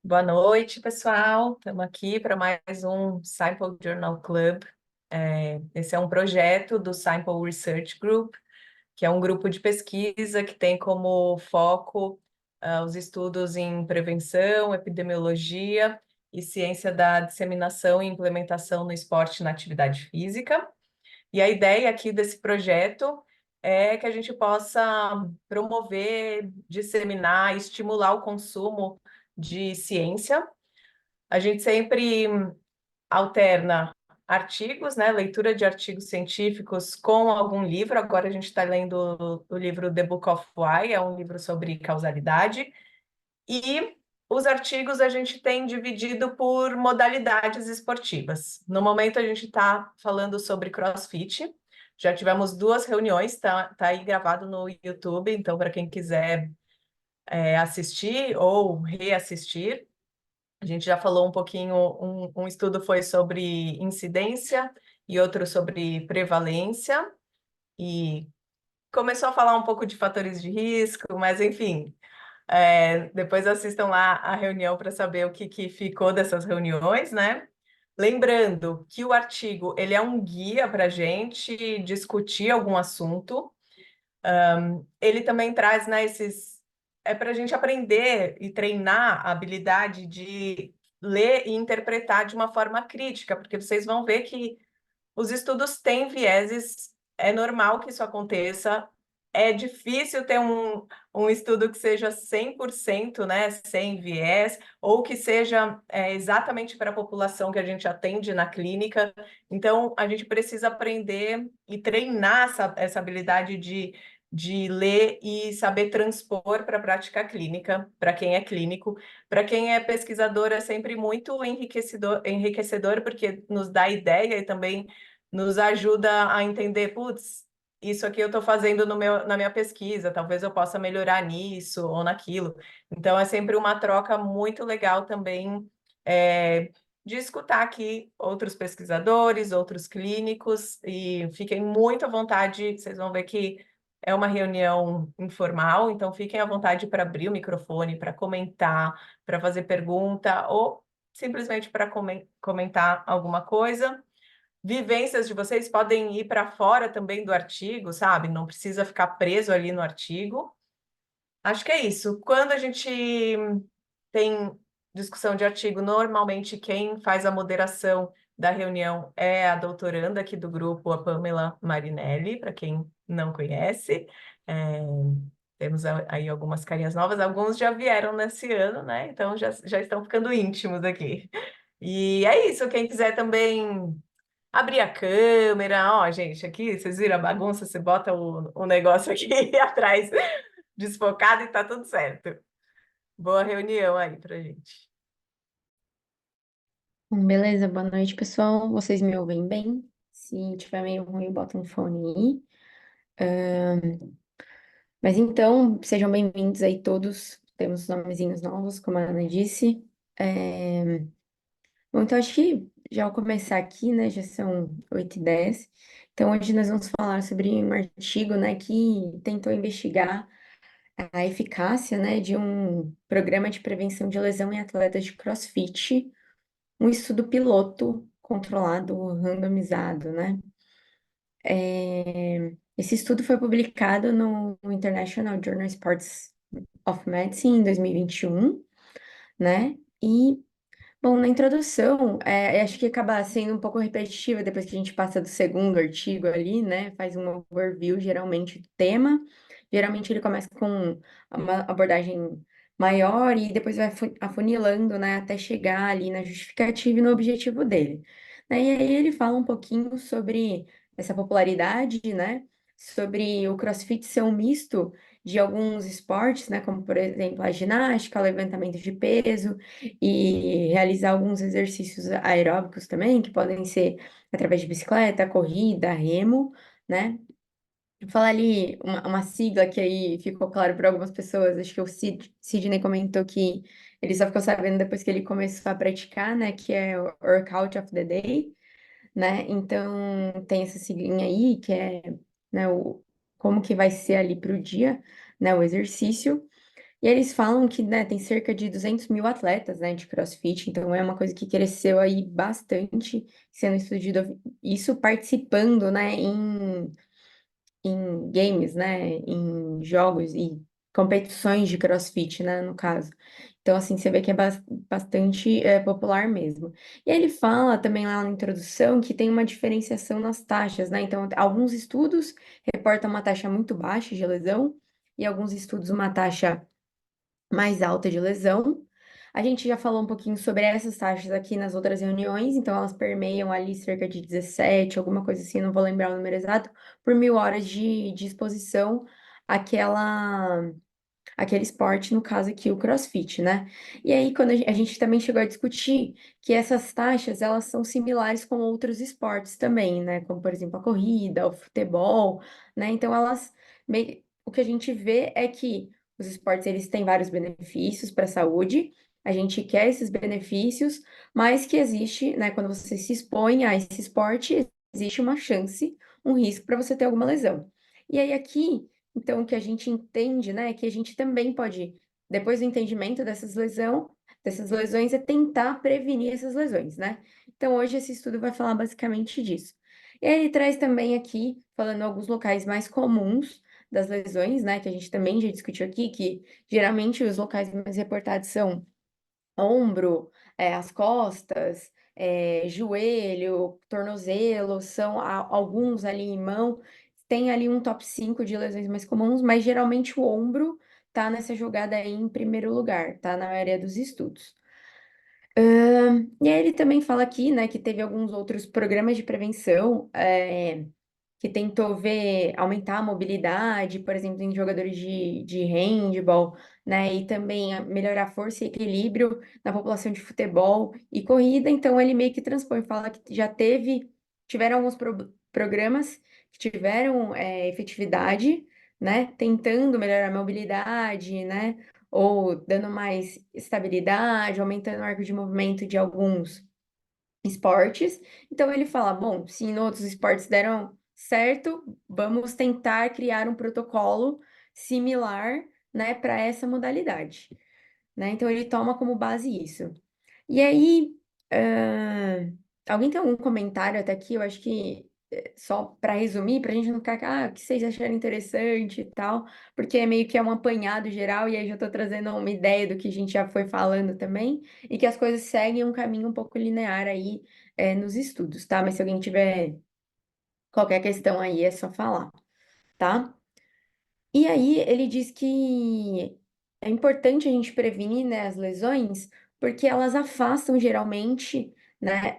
Boa noite, pessoal. Estamos aqui para mais um Simple Journal Club. Esse é um projeto do Simple Research Group, que é um grupo de pesquisa que tem como foco os estudos em prevenção, epidemiologia e ciência da disseminação e implementação no esporte e na atividade física. E a ideia aqui desse projeto é que a gente possa promover, disseminar, estimular o consumo de ciência. A gente sempre alterna artigos, né? Leitura de artigos científicos com algum livro. Agora a gente está lendo o livro The Book of Why, é um livro sobre causalidade. E os artigos a gente tem dividido por modalidades esportivas. No momento a gente está falando sobre CrossFit. Já tivemos duas reuniões, tá aí gravado no YouTube, então para quem quiser assistir ou reassistir. A gente já falou um pouquinho, um estudo foi sobre incidência e outro sobre prevalência, e começou a falar um pouco de fatores de risco, mas enfim, depois assistam lá a reunião para saber o que ficou dessas reuniões, né? Lembrando que o artigo ele é um guia para a gente discutir algum assunto. Ele também traz, né, esses. É para a gente aprender e treinar a habilidade de ler e interpretar de uma forma crítica, porque vocês vão ver que os estudos têm vieses, é normal que isso aconteça, é difícil ter um estudo que seja 100%, né, sem viés, ou que seja exatamente para a população que a gente atende na clínica. Então, a gente precisa aprender e treinar essa habilidade de ler e saber transpor para a prática clínica, para quem é clínico. Para quem é pesquisador, é sempre muito enriquecedor, porque nos dá ideia e também nos ajuda a entender, putz, isso aqui eu estou fazendo na minha pesquisa, talvez eu possa melhorar nisso ou naquilo. Então, é sempre uma troca muito legal também de escutar aqui outros pesquisadores, outros clínicos, e fiquem muito à vontade, vocês vão ver que é uma reunião informal, então fiquem à vontade para abrir o microfone, para comentar, para fazer pergunta ou simplesmente para comentar alguma coisa. Vivências de vocês podem ir para fora também do artigo, sabe? Não precisa ficar preso ali no artigo. Acho que é isso. Quando a gente tem discussão de artigo, normalmente quem faz a moderação da reunião é a doutoranda aqui do grupo, a Pamela Marinelli, para quem não conhece. É, temos aí algumas carinhas novas, alguns já vieram nesse ano, né? Então já estão ficando íntimos aqui. E é isso, quem quiser também abrir a câmera, ó, gente, aqui, vocês viram a bagunça? Você bota o negócio aqui atrás desfocado e tá tudo certo. Boa reunião aí pra gente. Beleza, boa noite, pessoal. Vocês me ouvem bem? Se tiver meio ruim, bota um fone aí. Mas então, sejam bem-vindos aí todos. Temos nomezinhos novos, como a Ana disse. É, Bom, então acho que já vou começar aqui, né? Já são 8h10. Então, hoje nós vamos falar sobre um artigo, né, que tentou investigar a eficácia, né, de um programa de prevenção de lesão em atletas de CrossFit, um estudo piloto controlado, randomizado, né? Esse estudo foi publicado no International Journal Sports of Medicine em 2021, né? E, bom, na introdução, acho que acaba sendo um pouco repetitiva depois que a gente passa do segundo artigo ali, né? Faz um overview, geralmente, do tema. Geralmente ele começa com uma abordagem maior e depois vai afunilando, né? Até chegar ali na justificativa e no objetivo dele. Né? E aí ele fala um pouquinho sobre essa popularidade, né? Sobre o CrossFit ser um misto de alguns esportes, né? Como, por exemplo, a ginástica, o levantamento de peso e realizar alguns exercícios aeróbicos também, que podem ser através de bicicleta, corrida, remo, né? Vou falar ali uma sigla que aí ficou claro para algumas pessoas, acho que o Sidney comentou que ele só ficou sabendo depois que ele começou a praticar, né? Que é o Workout of the Day, né? Então tem essa siglinha aí que é, né, como que vai ser ali para o dia, né? O exercício. E eles falam que, né, tem cerca de 200 mil atletas, né, de CrossFit, então é uma coisa que cresceu aí bastante, sendo estudiado, isso participando, né, em games, né, em jogos e competições de CrossFit, né, no caso. Então, assim, você vê que é bastante popular mesmo. E aí ele fala também lá na introdução que tem uma diferenciação nas taxas, né? Então, alguns estudos reportam uma taxa muito baixa de lesão e alguns estudos uma taxa mais alta de lesão. A gente já falou um pouquinho sobre essas taxas aqui nas outras reuniões, então elas permeiam ali cerca de 17, alguma coisa assim, não vou lembrar o número exato, por 1.000 horas de exposição àquela, àquele esporte, no caso aqui, o CrossFit, né? E aí, quando a gente também chegou a discutir que essas taxas, elas são similares com outros esportes também, né? Como, por exemplo, a corrida, o futebol, né? Então, o que a gente vê é que os esportes, eles têm vários benefícios para a saúde, a gente quer esses benefícios, mas que existe, né? Quando você se expõe a esse esporte, existe uma chance, um risco para você ter alguma lesão. E aí, aqui então, o que a gente entende, né, é que a gente também pode, depois do entendimento dessas lesões, é tentar prevenir essas lesões, né? Então, hoje esse estudo vai falar basicamente disso. E aí ele traz também aqui, falando alguns locais mais comuns das lesões, né, que a gente também já discutiu aqui, que geralmente os locais mais reportados são ombro, as costas, joelho, tornozelo, são alguns ali em mão. Tem ali um top 5 de lesões mais comuns, mas geralmente o ombro tá nessa jogada aí em primeiro lugar, tá na maioria dos estudos. E aí ele também fala aqui, né, que teve alguns outros programas de prevenção, que tentou ver aumentar a mobilidade, por exemplo, em jogadores de handball, né, e também melhorar a força e equilíbrio na população de futebol e corrida. Então ele meio que transpõe, fala que tiveram alguns programas que tiveram efetividade, né, tentando melhorar a mobilidade, né, ou dando mais estabilidade, aumentando o arco de movimento de alguns esportes. Então ele fala, bom, se em outros esportes deram certo, vamos tentar criar um protocolo similar, né, para essa modalidade, né? Então ele toma como base isso. E aí, alguém tem algum comentário até aqui? Eu acho que só para resumir, para a gente não ficar, o que vocês acharam interessante e tal, porque é meio que um apanhado geral, e aí já estou trazendo uma ideia do que a gente já foi falando também, e que as coisas seguem um caminho um pouco linear aí nos estudos, tá? Mas se alguém tiver qualquer questão aí, é só falar, tá? E aí ele diz que é importante a gente prevenir, né, as lesões, porque elas afastam geralmente, né,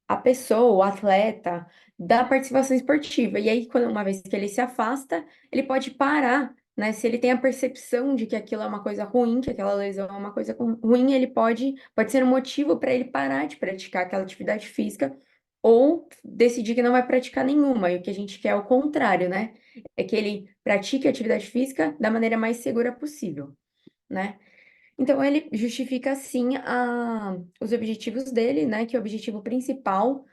a pessoa, o atleta, da participação esportiva. E aí, uma vez que ele se afasta, ele pode parar, né? Se ele tem a percepção de que aquilo é uma coisa ruim, que aquela lesão é uma coisa ruim, ele pode ser um motivo para ele parar de praticar aquela atividade física ou decidir que não vai praticar nenhuma. E o que a gente quer é o contrário, né? É que ele pratique a atividade física da maneira mais segura possível, né? Então ele justifica assim os objetivos dele, né? Que o objetivo principal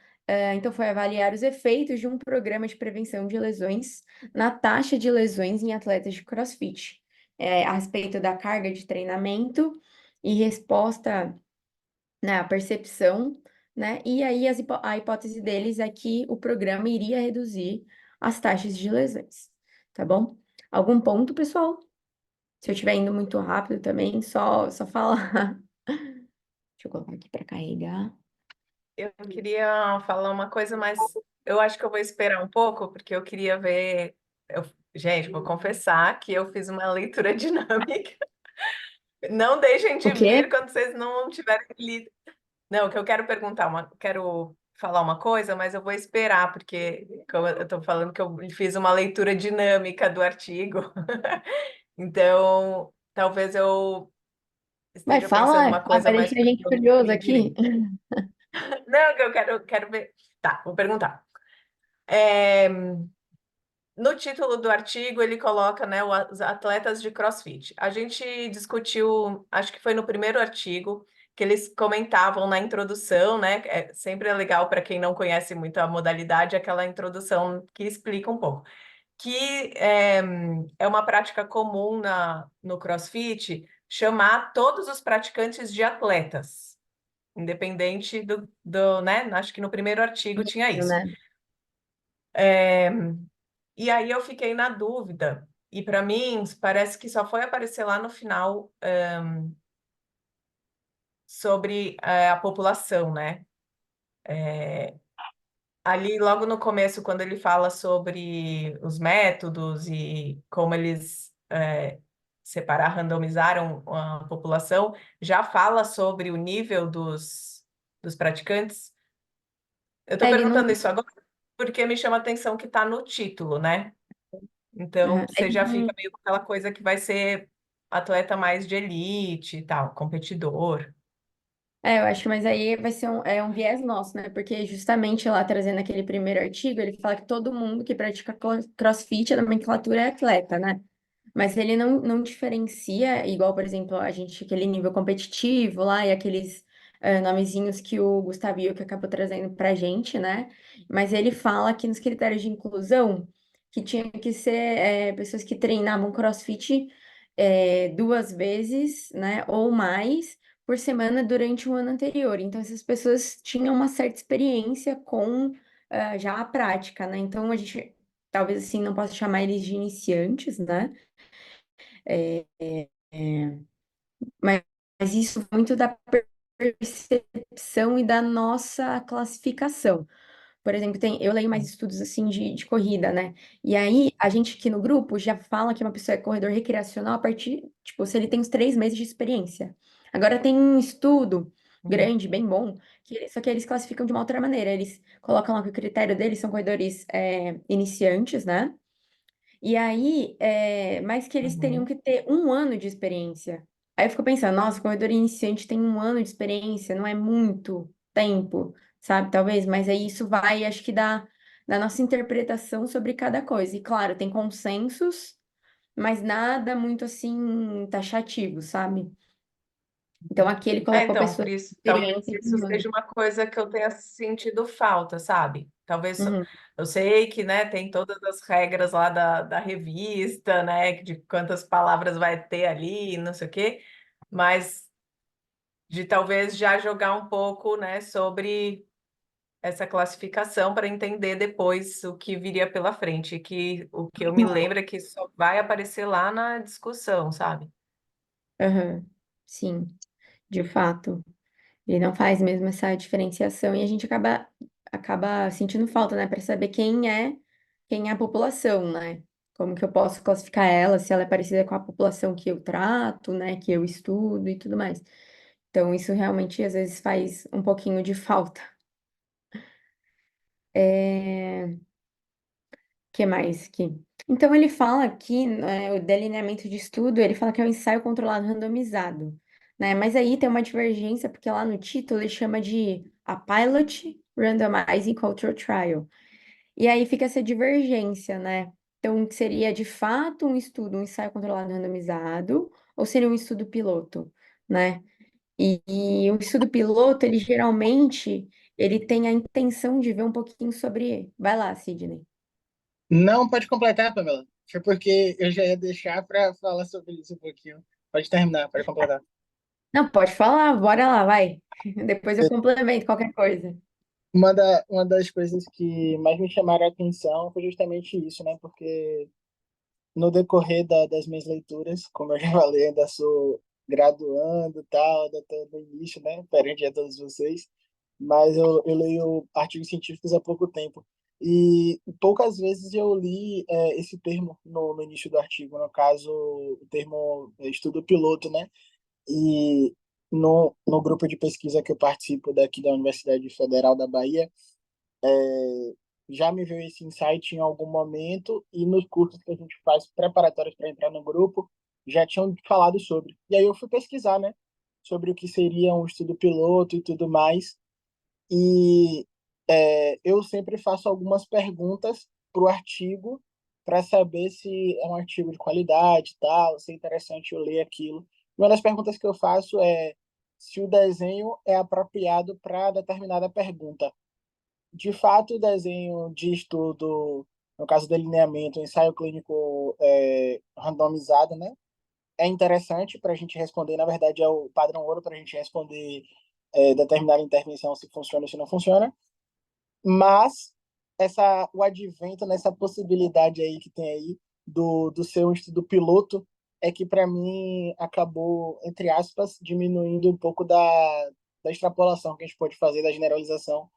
então foi avaliar os efeitos de um programa de prevenção de lesões na taxa de lesões em atletas de CrossFit, a respeito da carga de treinamento e resposta, né, à percepção, né? E aí a hipótese deles é que o programa iria reduzir as taxas de lesões, tá bom? Algum ponto, pessoal? Se eu estiver indo muito rápido também, só falar. Deixa eu colocar aqui para carregar. Eu queria falar uma coisa, mas eu acho que eu vou esperar um pouco, porque eu queria ver. Gente, vou confessar que eu fiz uma leitura dinâmica. Não deixem O de quê? vir quando vocês não tiverem lido. Não, que eu quero quero falar uma coisa, mas eu vou esperar, porque como eu estou falando que eu fiz uma leitura dinâmica do artigo. Então, talvez eu Vai, esteja pensando fala, uma coisa vai mais deixar a para gente o curioso fim aqui. direito. Não, que eu quero ver. Tá, vou perguntar. É, no título do artigo, ele coloca, né, os atletas de CrossFit. A gente discutiu, acho que foi no primeiro artigo, que eles comentavam na introdução, né? Sempre é legal para quem não conhece muito a modalidade, aquela introdução que explica um pouco. que é uma prática comum no CrossFit chamar todos os praticantes de atletas, independente né? Acho que no primeiro artigo tinha isso. né? E aí eu fiquei na dúvida, e para mim parece que só foi aparecer lá no final, sobre a população, né? Ali, logo no começo, quando ele fala sobre os métodos e como eles randomizaram a população, já fala sobre o nível dos praticantes. Eu estou Ele não, perguntando isso agora porque me chama a atenção que está no título, né? Então, aham, você ele já fica não, meio com aquela coisa que vai ser atleta mais de elite e tal, competidor. eu acho que mas aí vai ser um viés nosso, né? Porque justamente lá trazendo aquele primeiro artigo, ele fala que todo mundo que pratica CrossFit, a nomenclatura é atleta, né? Mas ele não diferencia, igual, por exemplo, a gente, aquele nível competitivo lá e aqueles nomezinhos que o Gustavo que acabou trazendo pra gente, né? Mas ele fala que nos critérios de inclusão, que tinha que ser pessoas que treinavam CrossFit 2 vezes, né? Ou mais por semana durante o ano anterior. Então, essas pessoas tinham uma certa experiência com já a prática, né? Então, a gente talvez assim não possa chamar eles de iniciantes, né? É, mas, mas isso muito da percepção e da nossa classificação. Por exemplo, eu leio mais estudos assim de corrida, né? E aí, a gente aqui no grupo já fala que uma pessoa é corredor recreacional a partir, tipo, se ele tem uns 3 meses de experiência. Agora tem um estudo Uhum, grande, bem bom, só que eles classificam de uma outra maneira. Eles colocam lá que o critério deles são corredores iniciantes, né? E aí, mais que eles teriam uhum. que ter 1 ano de experiência. Aí eu fico pensando, nossa, corredor iniciante tem 1 ano de experiência, não é muito tempo, sabe? Talvez, mas aí isso vai, acho que da nossa interpretação sobre cada coisa. E claro, tem consensos, mas nada muito assim taxativo, sabe? Então aqui ele colocou Então, por pessoas isso, com talvez experiência de isso 1 ano. seja uma coisa que eu tenha sentido falta, sabe? Talvez Uhum, eu sei que, né, tem todas as regras lá da revista, né, de quantas palavras vai ter ali, não sei o quê, mas de talvez já jogar um pouco, né, sobre essa classificação para entender depois o que viria pela frente, que o que eu me lembro é que só vai aparecer lá na discussão, sabe? uhum. Sim, de fato. Ele não faz mesmo essa diferenciação e a gente acaba sentindo falta, né, para saber quem é a população, né? Como que eu posso classificar ela, se ela é parecida com a população que eu trato, né, que eu estudo e tudo mais. Então, isso realmente às vezes faz um pouquinho de falta. Que mais aqui? Então, ele fala aqui, né, o delineamento de estudo, ele fala que é um ensaio controlado randomizado, né? Mas aí tem uma divergência, porque lá no título ele chama de a Pilot Randomizing Control Trial. E aí fica essa divergência, né? Então, seria de fato um estudo, um ensaio controlado randomizado, ou seria um estudo piloto, né? E o estudo piloto, ele geralmente, ele tem a intenção de ver um pouquinho sobre... Vai lá, Sidney. Não, pode completar, Pamela. Foi porque eu já ia deixar para falar sobre isso um pouquinho. Pode terminar, pode completar. Não, pode falar, bora lá, vai. Depois eu complemento qualquer coisa. Uma das coisas que mais me chamaram a atenção foi justamente isso, né? Porque no decorrer das minhas leituras, como eu já falei, ainda sou graduando e tal, ainda estou no início, né? Perante a todos vocês, mas eu leio artigos científicos há pouco tempo. E poucas vezes eu li esse termo no início do artigo, no caso, o termo estudo piloto, né? E no grupo de pesquisa que eu participo daqui da Universidade Federal da Bahia, já me veio esse insight em algum momento e nos cursos que a gente faz preparatórios para entrar no grupo, já tinham falado sobre. E aí eu fui pesquisar, né, sobre o que seria um estudo piloto e tudo mais. E eu sempre faço algumas perguntas para o artigo para saber se é um artigo de qualidade e tal, se é interessante eu ler aquilo. Uma das perguntas que eu faço é se o desenho é apropriado para determinada pergunta. De fato, o desenho de estudo no caso do delineamento, ensaio clínico randomizado, né? É interessante para a gente responder, na verdade, é o padrão ouro para a gente responder determinada intervenção se funciona ou se não funciona, mas o advento nessa possibilidade aí que tem aí do seu estudo piloto é que para mim acabou, entre aspas, diminuindo um pouco da extrapolação que a gente pode fazer, da generalização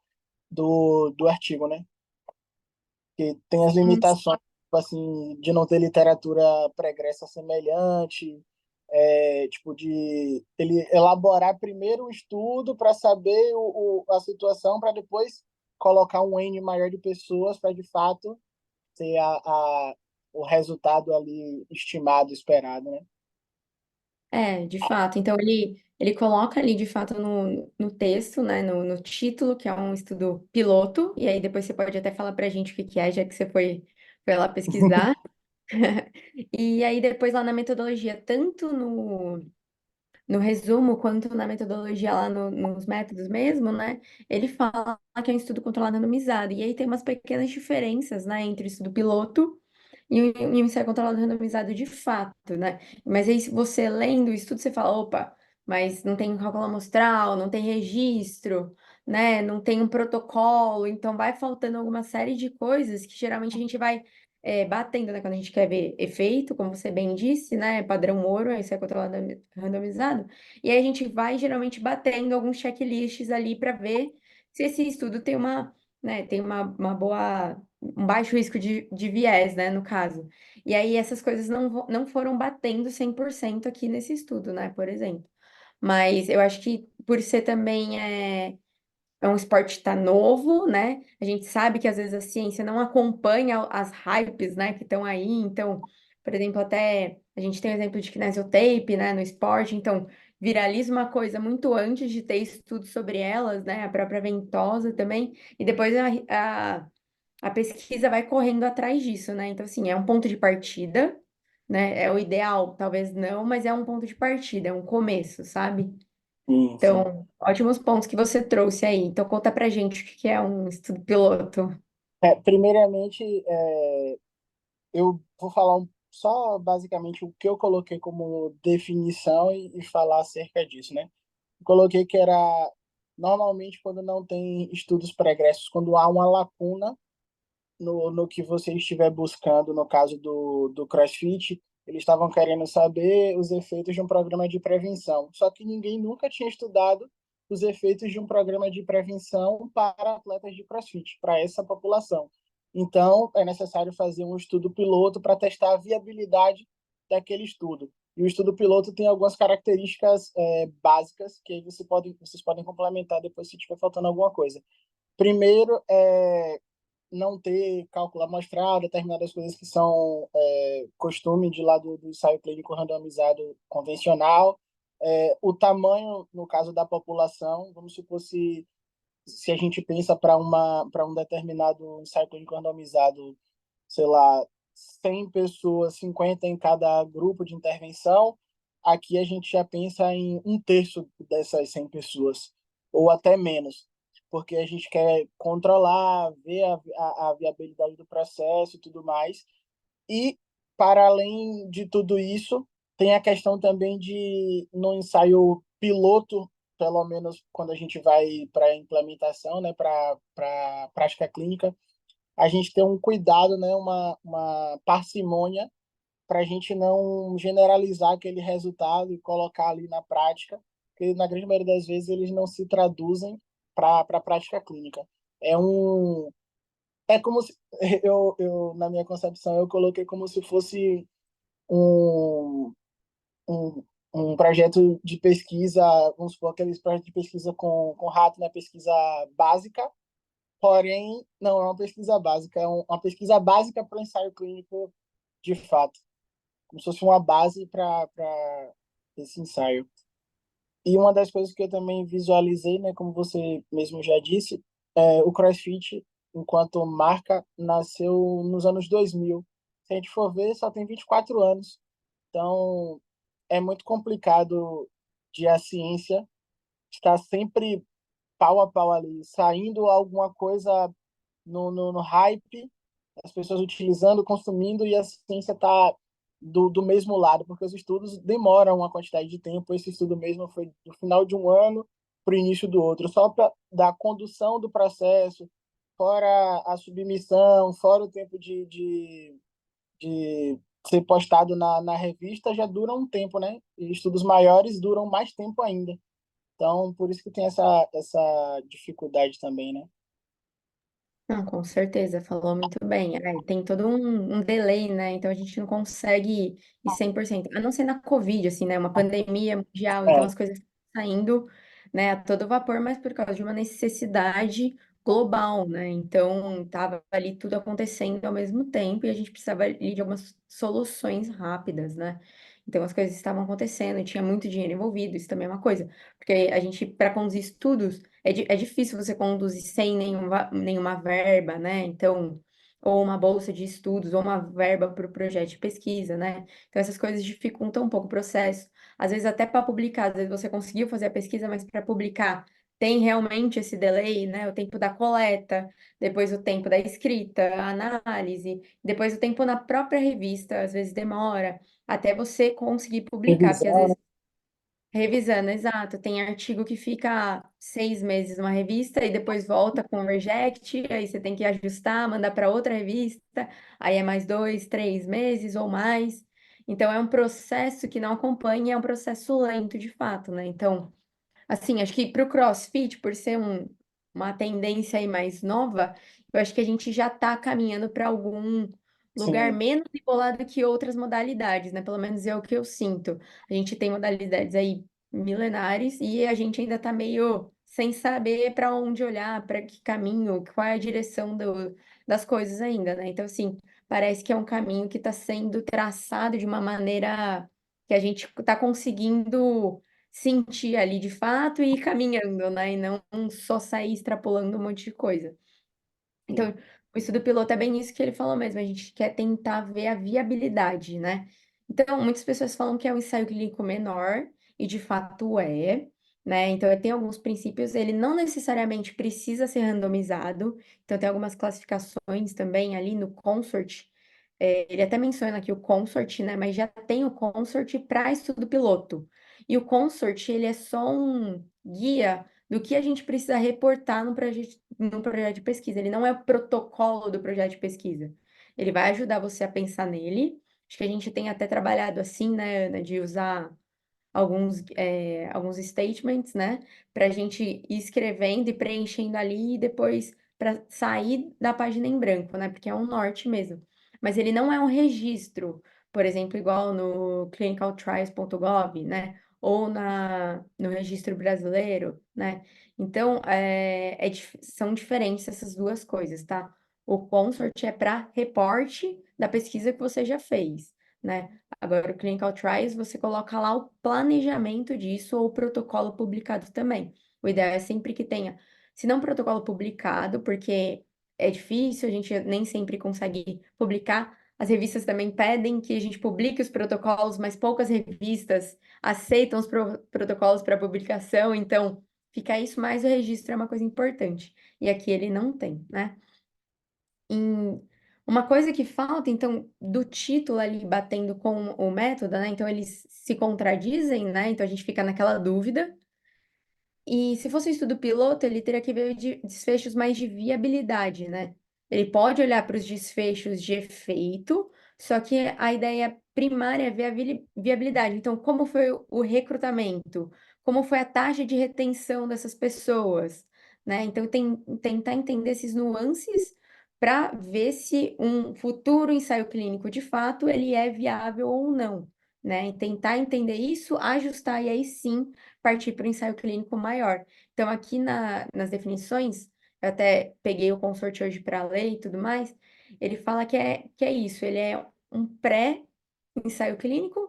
do artigo, né? Que tem as Sim, limitações, tipo assim, de não ter literatura pregressa semelhante, tipo de ele elaborar primeiro o estudo para saber a situação, para depois colocar um N maior de pessoas para de fato ter o resultado ali estimado, esperado, né? de fato. Então, ele coloca ali, de fato, no texto, né, no título, que é um estudo piloto, e aí depois você pode até falar pra gente o que que é, já que você foi lá pesquisar. E aí depois lá na metodologia, tanto no resumo quanto na metodologia lá nos métodos mesmo, né? Ele fala que é um estudo controlado randomizado. E aí tem umas pequenas diferenças, né, entre o estudo piloto e o ensaio controlado randomizado de fato, né? Mas aí, se você lendo o estudo, você fala, opa, mas não tem cálculo amostral, não tem registro, né? Não tem um protocolo, então vai faltando alguma série de coisas que geralmente a gente vai batendo, né? Quando a gente quer ver efeito, como você bem disse, né? Padrão ouro, esse é controlado randomizado. E aí a gente vai geralmente batendo alguns checklists ali para ver se esse estudo tem uma boa, um baixo risco de viés, né, no caso. E aí essas coisas não foram batendo 100% aqui nesse estudo, né, por exemplo. Mas eu acho que por ser também é um esporte que tá novo, né? A gente sabe que às vezes a ciência não acompanha as hypes, né, que estão aí. Então, por exemplo, até a gente tem o exemplo de kinesiotape, né, no esporte. Então, viraliza uma coisa muito antes de ter estudo sobre elas, né? A própria ventosa também. E depois a pesquisa vai correndo atrás disso, né? Então, assim, é um ponto de partida, né? É o ideal, talvez não, mas é um ponto de partida, é um começo, sabe? Sim, sim. Então, ótimos pontos que você trouxe aí. Então, conta pra gente o que que é um estudo piloto. Primeiramente, eu vou falar só basicamente o que eu coloquei como definição e falar acerca disso, né? Coloquei que era normalmente quando não tem estudos pregressos, quando há uma lacuna no que você estiver buscando, no caso do CrossFit, eles estavam querendo saber os efeitos de um programa de prevenção. Só que ninguém nunca tinha estudado os efeitos de um programa de prevenção para atletas de CrossFit, para essa população. Então, é necessário fazer um estudo piloto para testar a viabilidade daquele estudo. E o estudo piloto tem algumas características básicas que aí vocês podem complementar depois se estiver faltando alguma coisa. Primeiro, não ter cálculo amostral, determinadas coisas que são costume de lá do ensaio clínico randomizado convencional. O tamanho, no caso da população, vamos supor se a gente pensa para um determinado ensaio clínico randomizado, sei lá, 100 pessoas, 50 em cada grupo de intervenção, aqui a gente já pensa em um terço dessas 100 pessoas, ou até menos, porque a gente quer controlar, ver a viabilidade do processo e tudo mais. E, para além de tudo isso, tem a questão também de, no ensaio piloto, pelo menos quando a gente vai para a implementação, né, para prática clínica, a gente ter um cuidado, né, uma parcimônia para a gente não generalizar aquele resultado e colocar ali na prática, porque na grande maioria das vezes eles não se traduzem para a prática clínica. É um é como se na minha concepção eu coloquei como se fosse um, um, um projeto de pesquisa, vamos supor aqueles projetos de pesquisa com rato, né, pesquisa básica. Porém, não é uma pesquisa básica, é uma pesquisa básica para o ensaio clínico de fato, como se fosse uma base para esse ensaio. E uma das coisas que eu também visualizei, né, como você mesmo já disse, o CrossFit, enquanto marca, nasceu nos anos 2000. Se a gente for ver, só tem 24 anos. Então, é muito complicado de a ciência estar sempre pau a pau ali, saindo alguma coisa no hype, as pessoas utilizando, consumindo, e a ciência está do mesmo lado, porque os estudos demoram uma quantidade de tempo. Esse estudo mesmo foi do final de um ano para o início do outro, só para da condução do processo, fora a submissão, fora o tempo de ser postado na revista, já dura um tempo, né? E estudos maiores duram mais tempo ainda. Então, por isso que tem essa dificuldade também, né? Não, com certeza, falou muito bem. É, tem todo um delay, né? Então a gente não consegue ir 100%. A não ser na Covid, assim, né? Uma pandemia mundial, então É, as coisas estão saindo, né, a todo vapor, mas por causa de uma necessidade global, né? Então tava ali tudo acontecendo ao mesmo tempo e a gente precisava ali de algumas soluções rápidas, né? Então as coisas estavam acontecendo, tinha muito dinheiro envolvido, isso também é uma coisa. Porque a gente, para conduzir estudos, é difícil você conduzir sem nenhuma verba, né? Então, ou uma bolsa de estudos, ou uma verba para o projeto de pesquisa, né? Então, essas coisas dificultam um pouco o processo. Às vezes, até para publicar, às vezes você conseguiu fazer a pesquisa, mas para publicar tem realmente esse delay, né? O tempo da coleta, depois o tempo da escrita, a análise, depois o tempo na própria revista, às vezes demora até você conseguir publicar, porque às revisão, né? vezes revisando, exato. Tem artigo que fica 6 meses numa revista e depois volta com reject, aí você tem que ajustar, mandar para outra revista, aí é mais 2, 3 meses ou mais. Então é um processo que não acompanha, é um processo lento de fato, né? Então, assim, acho que para o CrossFit, por ser uma tendência aí mais nova, eu acho que a gente já está caminhando para algum lugar Sim, menos embolado que outras modalidades, né? Pelo menos é o que eu sinto. A gente tem modalidades aí milenares e a gente ainda está meio sem saber para onde olhar, para que caminho, qual é a direção das coisas ainda, né? Então, assim, parece que é um caminho que está sendo traçado de uma maneira que a gente está conseguindo sentir ali de fato e ir caminhando, né? E não só sair extrapolando um monte de coisa. sim, Então, o estudo piloto é bem isso que ele falou mesmo, a gente quer tentar ver a viabilidade, né? Então, muitas pessoas falam que é um ensaio clínico menor, e de fato é, né? Então, ele tem alguns princípios, ele não necessariamente precisa ser randomizado, então tem algumas classificações também ali no consort, ele até menciona aqui o consort, né? Mas já tem o consort para estudo piloto. E o consort, ele é só um guia do que a gente precisa reportar no projeto de pesquisa. Ele não é o protocolo do projeto de pesquisa. Ele vai ajudar você a pensar nele. Acho que a gente tem até trabalhado assim, né, Ana, de usar alguns statements, né, para a gente ir escrevendo e preenchendo ali e depois para sair da página em branco, né, porque é um norte mesmo. Mas ele não é um registro, por exemplo, igual no clinicaltrials.gov, né, ou no registro brasileiro, né. Então, são diferentes essas duas coisas, tá? O consort é para reporte da pesquisa que você já fez, né? Agora, o Clinical Trials, você coloca lá o planejamento disso ou o protocolo publicado também. O ideal é sempre que tenha, se não protocolo publicado, porque é difícil, a gente nem sempre consegue publicar. As revistas também pedem que a gente publique os protocolos, mas poucas revistas aceitam os protocolos para publicação, então fica isso, mas o registro é uma coisa importante. E aqui ele não tem, né? Em uma coisa que falta, então, do título ali batendo com o método, né? Então, eles se contradizem, né? Então, a gente fica naquela dúvida. E se fosse um estudo piloto, ele teria que ver de desfechos mais de viabilidade, né? Ele pode olhar para os desfechos de efeito, só que a ideia primária é ver a viabilidade. Então, como foi o recrutamento? Como foi a taxa de retenção dessas pessoas, né? Então, tentar entender esses nuances para ver se um futuro ensaio clínico, de fato, ele é viável ou não, né? E tentar entender isso, ajustar e aí sim partir para o ensaio clínico maior. Então, aqui nas definições, eu até peguei o consorte hoje para ler e tudo mais, ele fala que é isso, ele é um pré-ensaio clínico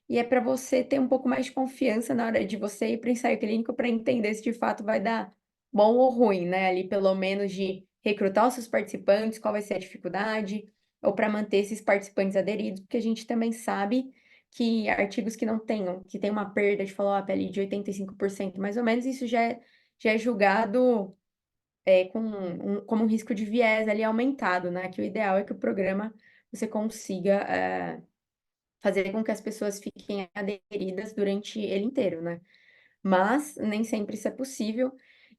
e é para você ter um pouco mais de confiança na hora de você ir para o ensaio clínico para entender se de fato vai dar bom ou ruim, né? Ali, pelo menos, de recrutar os seus participantes, qual vai ser a dificuldade, ou para manter esses participantes aderidos, porque a gente também sabe que artigos que não tenham, que tem uma perda de follow-up ali de 85% mais ou menos, isso já é julgado como um risco de viés ali aumentado, né? Que o ideal é que o programa você consiga fazer com que as pessoas fiquem aderidas durante ele inteiro, né? Mas nem sempre isso é possível.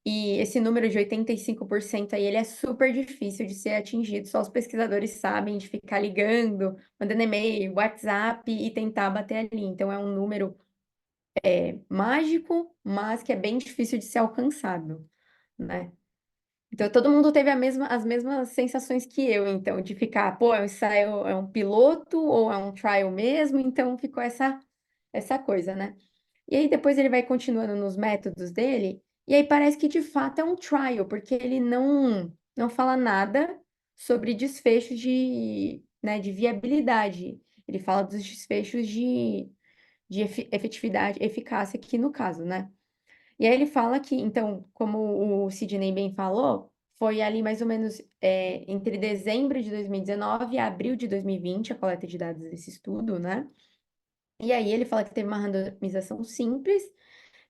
E esse número de 85% aí, ele é super difícil de ser atingido. Só os pesquisadores sabem de ficar ligando, mandando e-mail, WhatsApp e tentar bater ali. Então, é um número mágico, mas que é bem difícil de ser alcançado, né? Então, todo mundo teve as mesmas sensações que eu, então, de ficar, pô, é um ensaio, é um piloto ou é um trial mesmo? Então, ficou essa coisa, né? E aí depois ele vai continuando nos métodos dele, e aí parece que de fato é um trial, porque ele não fala nada sobre desfechos né, de viabilidade. Ele fala dos desfechos de efetividade, eficácia aqui no caso, né? E aí ele fala que, então, como o Sidney bem falou, foi ali mais ou menos entre dezembro de 2019 e abril de 2020 a coleta de dados desse estudo, né? E aí ele fala que teve uma randomização simples,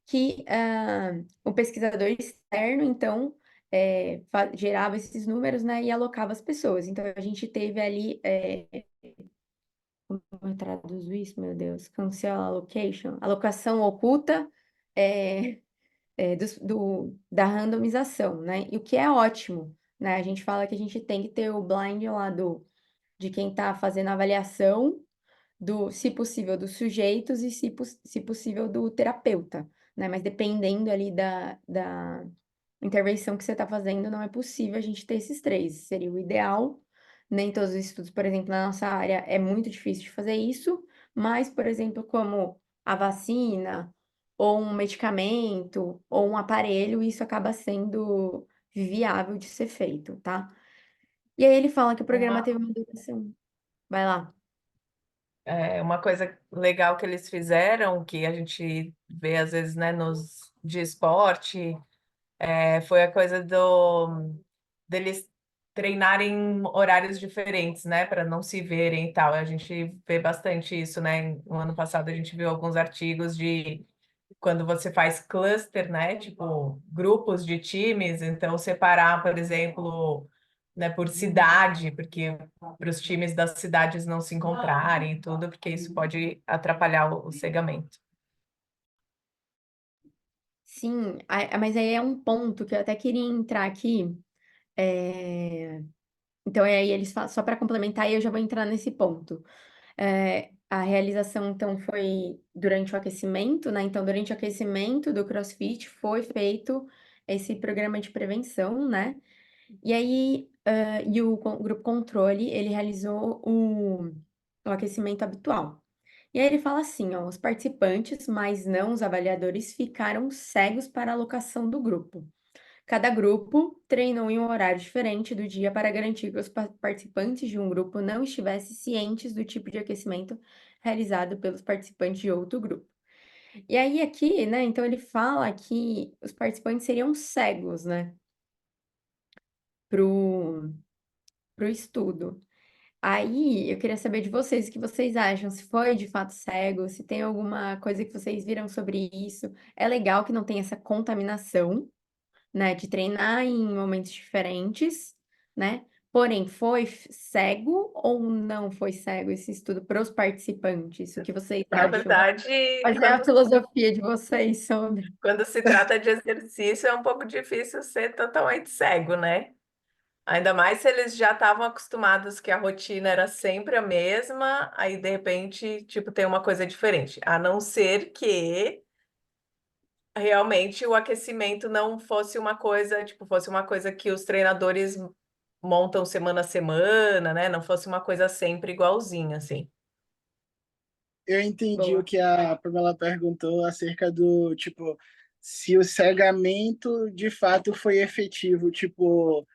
que o pesquisador externo, então, gerava esses números, né, e alocava as pessoas. Então, a gente teve ali, como eu traduzo isso, meu Deus? Cancel allocation, alocação oculta da randomização, né? E o que é ótimo, né? A gente fala que a gente tem que ter o blind lá de quem está fazendo a avaliação se possível, dos sujeitos e, se possível, do terapeuta, né? Mas dependendo ali da intervenção que você está fazendo, não é possível a gente ter esses três. Seria o ideal. Nem todos os estudos, por exemplo, na nossa área é muito difícil de fazer isso, mas, por exemplo, como a vacina, ou um medicamento, ou um aparelho, isso acaba sendo viável de ser feito, tá? E aí ele fala que o programa teve uma duração. Vai lá. Uma coisa legal que eles fizeram, que a gente vê às vezes, né, de esporte, foi a coisa deles treinarem em horários diferentes, né, para não se verem e tal. A gente vê bastante isso, né? No ano passado a gente viu alguns artigos de quando você faz cluster, né, tipo grupos de times, então separar, por exemplo, né, por cidade, porque para os times das cidades não se encontrarem e tudo, porque isso pode atrapalhar o cegamento. Sim, mas aí é um ponto que eu até queria entrar aqui. Então, aí eles só para complementar, e eu já vou entrar nesse ponto. A realização, então, foi durante o aquecimento, né? Então, durante o aquecimento do CrossFit foi feito esse programa de prevenção, né? E aí, o grupo controle, ele realizou o aquecimento habitual. E aí ele fala assim, ó, os participantes, mas não os avaliadores, ficaram cegos para a alocação do grupo. Cada grupo treinou em um horário diferente do dia para garantir que os participantes de um grupo não estivessem cientes do tipo de aquecimento realizado pelos participantes de outro grupo. E aí aqui, né, então ele fala que os participantes seriam cegos, né, pro, pro estudo. Aí eu queria saber de vocês o que vocês acham, se foi de fato cego, se tem alguma coisa que vocês viram sobre isso. É legal que não tem essa contaminação, né, de treinar em momentos diferentes, né? Porém, foi cego ou não foi cego esse estudo para os participantes? O que vocês Na acham? verdade, Qual é a filosofia de vocês sobre? quando se trata de exercício, é um pouco difícil ser totalmente cego, né? Ainda mais se eles já estavam acostumados que a rotina era sempre a mesma, aí de repente, tipo, tem uma coisa diferente. A não ser que realmente o aquecimento não fosse uma coisa, tipo, fosse uma coisa que os treinadores montam semana a semana, né? Não fosse uma coisa sempre igualzinha, assim. Eu entendi o Boa. que a Pamela perguntou acerca do, tipo, se o cegamento de fato foi efetivo, tipo,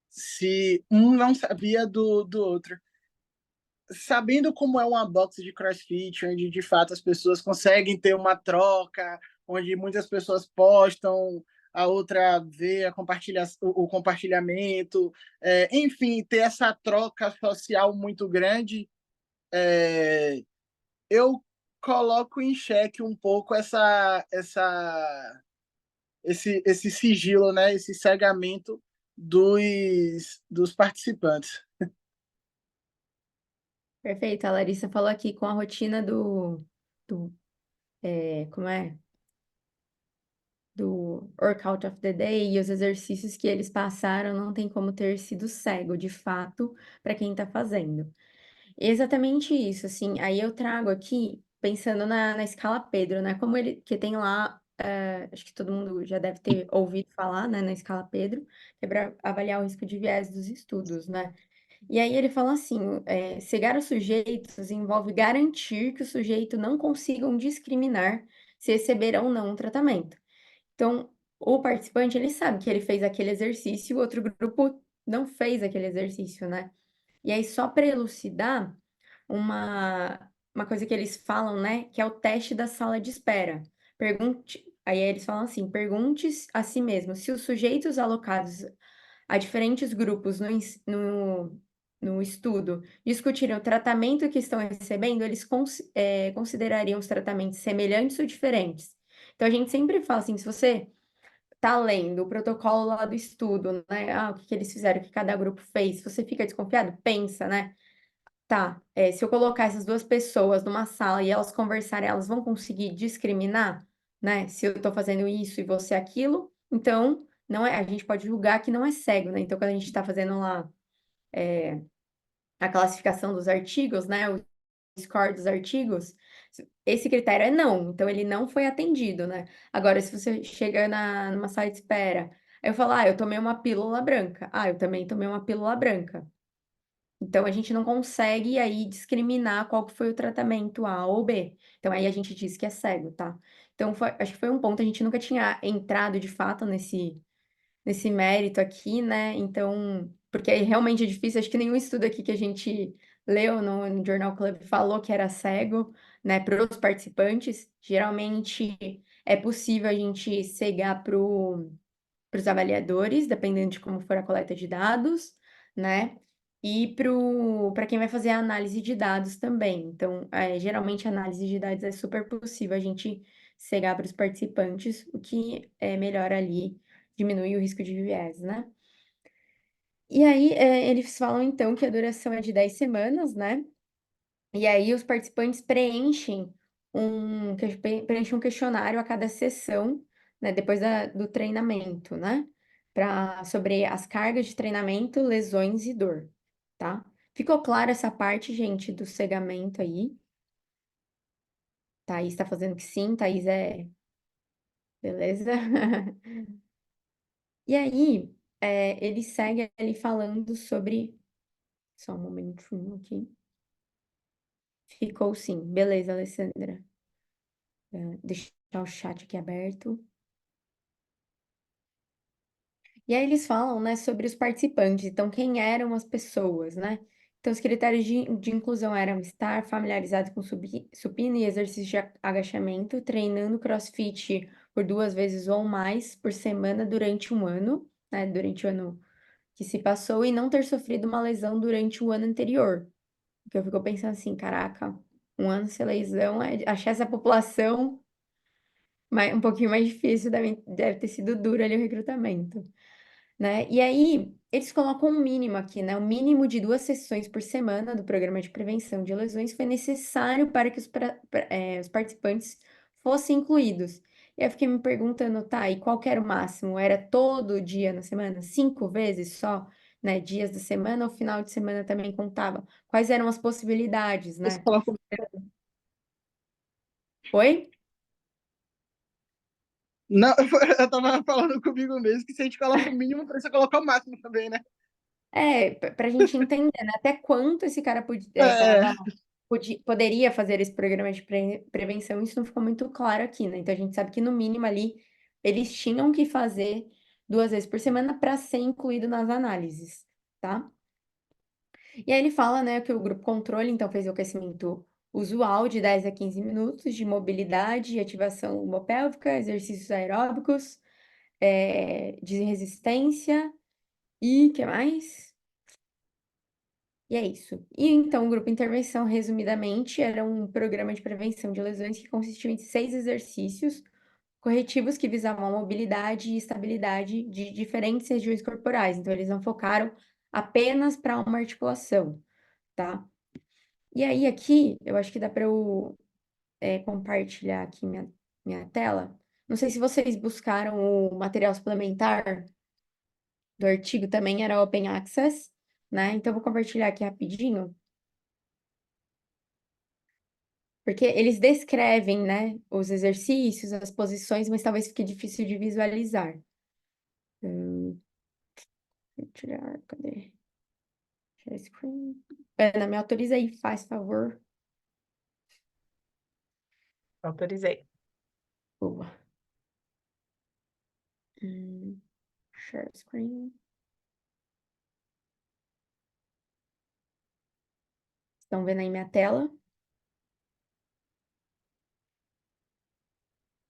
se um não sabia do outro. Sabendo como é uma box de CrossFit, onde de fato as pessoas conseguem ter uma troca, onde muitas pessoas postam, a outra vê o compartilhamento, enfim, ter essa troca social muito grande, eu coloco em xeque um pouco esse sigilo, né? Esse cegamento dos participantes. Perfeito. A Larissa falou aqui com a rotina como é? Do Workout of the Day e os exercícios que eles passaram, não tem como ter sido cego, de fato, para quem está fazendo. Exatamente isso, assim. Aí eu trago aqui, pensando na escala Pedro, né? Como ele, que tem lá, acho que todo mundo já deve ter ouvido falar, né, na escala Pedro, que é para avaliar o risco de viés dos estudos, né? E aí ele fala assim, cegar os sujeitos envolve garantir que o sujeito não consigam discriminar se receberão ou não um tratamento. Então, o participante, ele sabe que ele fez aquele exercício e o outro grupo não fez aquele exercício, né? E aí, só para elucidar, uma coisa que eles falam, né, que é o teste da sala de espera. Aí eles falam assim, pergunte a si mesmo se os sujeitos alocados a diferentes grupos no estudo discutirem o tratamento que estão recebendo, eles considerariam os tratamentos semelhantes ou diferentes. Então, a gente sempre fala assim, se você tá lendo o protocolo lá do estudo, né? Ah, o que que eles fizeram, o que cada grupo fez. Se você fica desconfiado, pensa, né? Tá, se eu colocar essas duas pessoas numa sala e elas conversarem, elas vão conseguir discriminar, né? Se eu tô fazendo isso e você aquilo, então não é, a gente pode julgar que não é cego, né? Então, quando a gente está fazendo lá a classificação dos artigos, né? O score dos artigos, esse critério é não, então ele não foi atendido, né? Agora, se você chega numa sala de espera, aí eu falo, eu tomei uma pílula branca. Ah, eu também tomei uma pílula branca. Então, a gente não consegue aí discriminar qual que foi o tratamento A ou B. Então, aí a gente diz que é cego, tá? Então, acho que foi um ponto, a gente nunca tinha entrado de fato nesse mérito aqui, né? Então, porque aí realmente é difícil, acho que nenhum estudo aqui que a gente leu no Journal Club falou que era cego, né, para os participantes. Geralmente é possível a gente cegar para os avaliadores, dependendo de como for a coleta de dados, né? E para quem vai fazer a análise de dados também. Então, geralmente a análise de dados é super possível a gente cegar para os participantes, o que é melhor ali, diminui o risco de viés, né? E aí, eles falam então que a duração é de 10 semanas, né? E aí os participantes preenchem um questionário a cada sessão, né, depois do treinamento, né? Sobre as cargas de treinamento, lesões e dor, tá? Ficou clara essa parte, gente, do cegamento aí? Thaís tá fazendo que sim, Thaís é... Beleza? E aí, ele segue ali falando sobre... Só um momentinho aqui. Ficou sim. Beleza, Alessandra. Deixar o chat aqui aberto. E aí eles falam, né, sobre os participantes, então quem eram as pessoas, né? Então os critérios de inclusão eram estar familiarizado com supino e exercício de agachamento, treinando CrossFit por 2 vezes ou mais por semana durante um ano, né? Durante o ano que se passou e não ter sofrido uma lesão durante o ano anterior. Porque eu fico pensando assim, caraca, um ano sem lesão, achar essa população um pouquinho mais difícil, deve ter sido duro ali o recrutamento, né? E aí, eles colocam um mínimo aqui, né? O mínimo de 2 sessões por semana do programa de prevenção de lesões foi necessário para que os participantes fossem incluídos. E aí eu fiquei me perguntando, tá, e qual que era o máximo? Era todo dia na semana? 5 vezes só, né? Dias da semana ou final de semana também contava? Quais eram as possibilidades, Você né? coloca... Oi? Não, eu tava falando comigo mesmo que se a gente coloca o mínimo, precisa colocar o máximo também, né? Para a gente entender, né? Até quanto esse cara É, poderia fazer esse programa de prevenção, isso não ficou muito claro aqui, né? Então a gente sabe que no mínimo ali eles tinham que fazer 2 vezes por semana para ser incluído nas análises, tá? E aí ele fala, né, que o grupo controle então fez o aquecimento usual de 10 a 15 minutos de mobilidade e ativação lumopélvica, exercícios aeróbicos, de resistência e que mais? E é isso. E então, o grupo intervenção, resumidamente, era um programa de prevenção de lesões que consistiu em 6 exercícios corretivos que visavam a mobilidade e estabilidade de diferentes regiões corporais. Então, eles não focaram apenas para uma articulação, tá? E aí, aqui, eu acho que dá para eu compartilhar aqui minha tela. Não sei se vocês buscaram o material suplementar do artigo, também era Open Access, né? Então, eu vou compartilhar aqui rapidinho, porque eles descrevem, né, os exercícios, as posições, mas talvez fique difícil de visualizar. Vou tirar, cadê? Share screen. Ana, me autoriza aí, faz favor. Autorizei. Boa. Share screen. Estão vendo aí minha tela?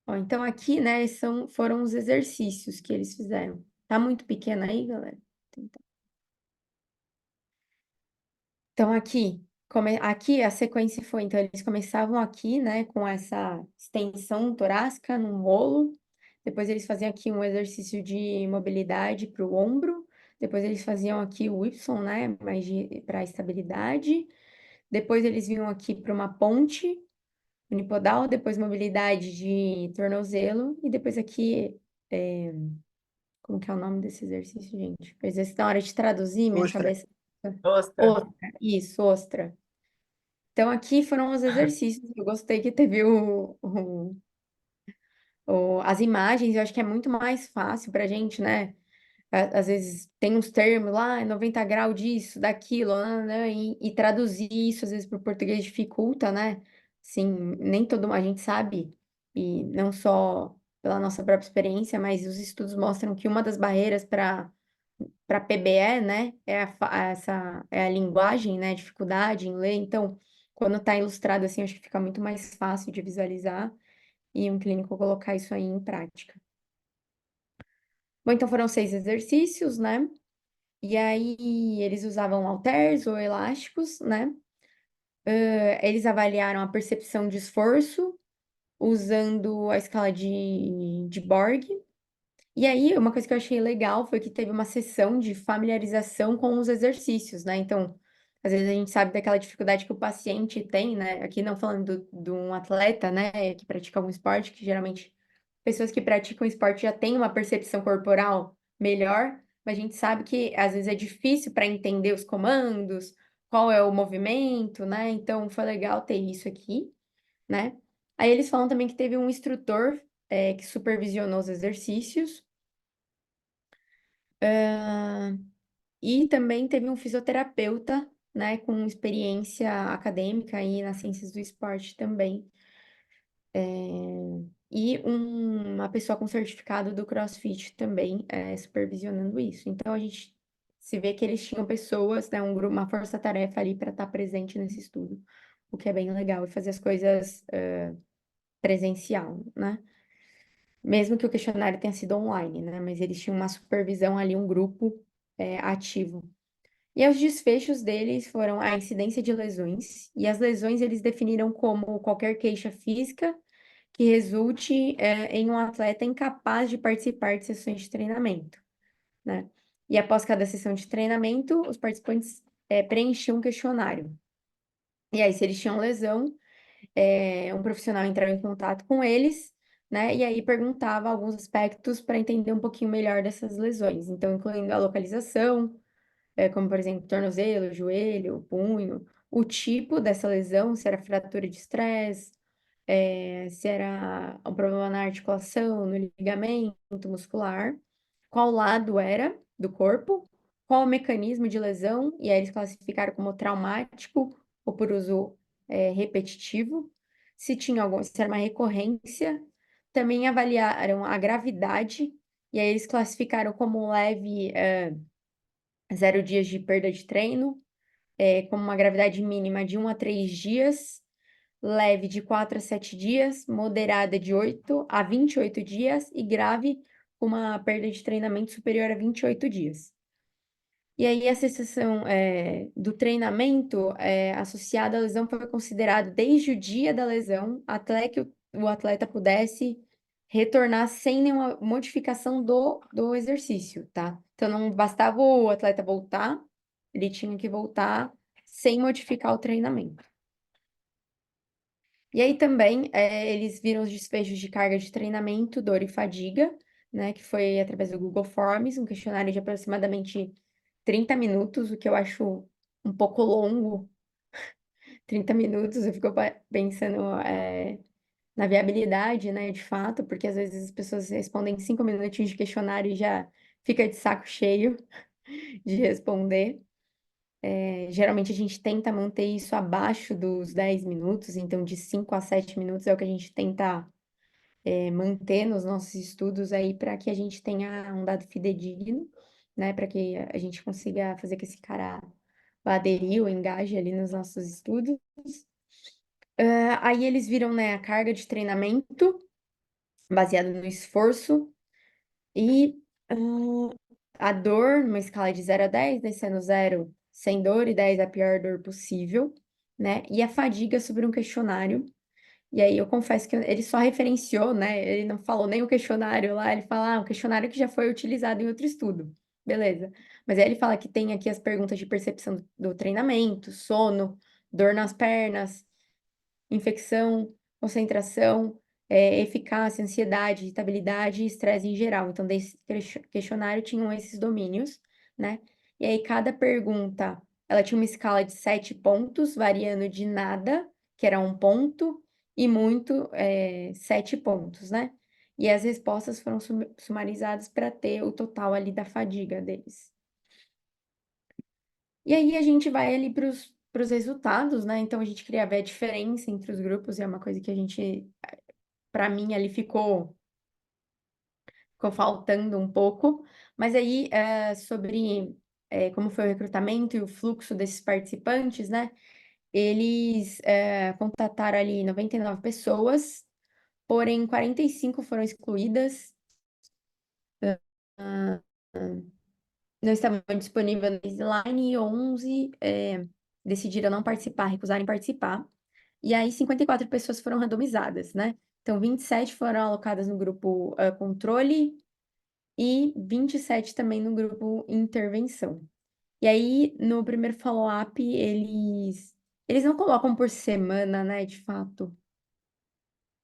Ó, então aqui, né, foram os exercícios que eles fizeram. Tá muito pequeno aí, galera? Vou tentar. Então aqui a sequência foi, então eles começavam aqui, né, com essa extensão torácica no bolo. Depois eles faziam aqui um exercício de mobilidade para o ombro. Depois eles faziam aqui o Y, né, mais para estabilidade. Depois eles vinham aqui para uma ponte unipodal, depois mobilidade de tornozelo, e depois aqui, como que é o nome desse exercício, gente? Pois é, na hora de traduzir, minha Ostra. cabeça... Ostra. Ostra, isso, ostra. Então, aqui foram os exercícios, eu gostei que teve as imagens, eu acho que é muito mais fácil pra gente, né? Às vezes tem uns termos lá, 90 graus disso, daquilo, né? E traduzir isso, às vezes, para o português dificulta, né? Sim, nem todo mundo a gente sabe, e não só pela nossa própria experiência, mas os estudos mostram que uma das barreiras para PBE, né, é a linguagem, né? Dificuldade em ler. Então, quando está ilustrado assim, acho que fica muito mais fácil de visualizar e um clínico colocar isso aí em prática. Bom, então foram 6 exercícios, né? E aí eles usavam halteres ou elásticos, né? Eles avaliaram a percepção de esforço usando a escala de Borg. E aí, uma coisa que eu achei legal foi que teve uma sessão de familiarização com os exercícios, né? Então, às vezes a gente sabe daquela dificuldade que o paciente tem, né? Aqui não falando de um atleta, né, que pratica algum esporte, que geralmente pessoas que praticam esporte já têm uma percepção corporal melhor, mas a gente sabe que às vezes é difícil para entender os comandos, qual é o movimento, né? Então, foi legal ter isso aqui, né? Aí eles falam também que teve um instrutor que supervisionou os exercícios. E também teve um fisioterapeuta, né, com experiência acadêmica aí nas ciências do esporte também. E uma pessoa com certificado do CrossFit também supervisionando isso. Então a gente se vê que eles tinham pessoas, né, um grupo, uma força-tarefa ali para estar presente nesse estudo, o que é bem legal, e fazer as coisas presencial, né? Mesmo que o questionário tenha sido online, né? Mas eles tinham uma supervisão ali, um grupo ativo. E os desfechos deles foram a incidência de lesões, e as lesões eles definiram como qualquer queixa física que resulte em um atleta incapaz de participar de sessões de treinamento, né? E após cada sessão de treinamento, os participantes preenchiam um questionário. E aí, se eles tinham lesão, um profissional entrava em contato com eles, né? E aí perguntava alguns aspectos para entender um pouquinho melhor dessas lesões. Então, incluindo a localização, como por exemplo, tornozelo, joelho, punho, o tipo dessa lesão, se era fratura de estresse, se era um problema na articulação, no ligamento muscular, qual lado era do corpo, qual o mecanismo de lesão, e aí eles classificaram como traumático ou por uso repetitivo, se era uma recorrência, também avaliaram a gravidade, e aí eles classificaram como leve 0 dias de perda de treino, com uma gravidade mínima de 1 a 3 dias, leve de 4 a 7 dias, moderada de 8 a 28 dias e grave com uma perda de treinamento superior a 28 dias. E aí, a cessação do treinamento associada à lesão foi considerado desde o dia da lesão até que o atleta pudesse retornar sem nenhuma modificação do exercício, tá? Então, não bastava o atleta voltar, ele tinha que voltar sem modificar o treinamento. E aí também eles viram os desfechos de carga de treinamento, dor e fadiga, né? Que foi através do Google Forms, um questionário de aproximadamente 30 minutos, o que eu acho um pouco longo. 30 minutos, eu fico pensando na viabilidade, né, de fato, porque às vezes as pessoas respondem 5 minutinhos de questionário e já fica de saco cheio de responder. Geralmente a gente tenta manter isso abaixo dos 10 minutos, então de 5 a 7 minutos é o que a gente tenta manter nos nossos estudos aí para que a gente tenha um dado fidedigno, né? Para que a gente consiga fazer que esse cara vá aderir ou engaje ali nos nossos estudos. Aí eles viram, né, a carga de treinamento baseada no esforço e a dor, numa escala de 0 a 10, né, sendo 0 sem dor e 10 a pior dor possível, né? E a fadiga sobre um questionário. E aí eu confesso que ele só referenciou, né? Ele não falou nem o questionário lá, ele fala, um questionário que já foi utilizado em outro estudo. Beleza. Mas aí ele fala que tem aqui as perguntas de percepção do treinamento, sono, dor nas pernas, infecção, concentração, eficácia, ansiedade, irritabilidade e estresse em geral. Então, desse questionário tinham esses domínios, né? E aí, cada pergunta, ela tinha uma escala de 7 pontos, variando de nada, que era 1 ponto, e muito, 7 pontos, né? E as respostas foram sumarizadas para ter o total ali da fadiga deles. E aí a gente vai ali para os resultados, né? Então a gente queria ver a diferença entre os grupos, e é uma coisa que a gente, para mim, ali ficou faltando um pouco. Mas aí, sobre como foi o recrutamento e o fluxo desses participantes, né? Eles contataram ali 99 pessoas, porém 45 foram excluídas. ah, não estavam disponíveis no slide e 11 decidiram não participar, recusarem participar. E aí 54 pessoas foram randomizadas, né? Então 27 foram alocadas no grupo controle e 27 também no grupo intervenção. E aí no primeiro follow-up eles não colocam por semana, né, de fato,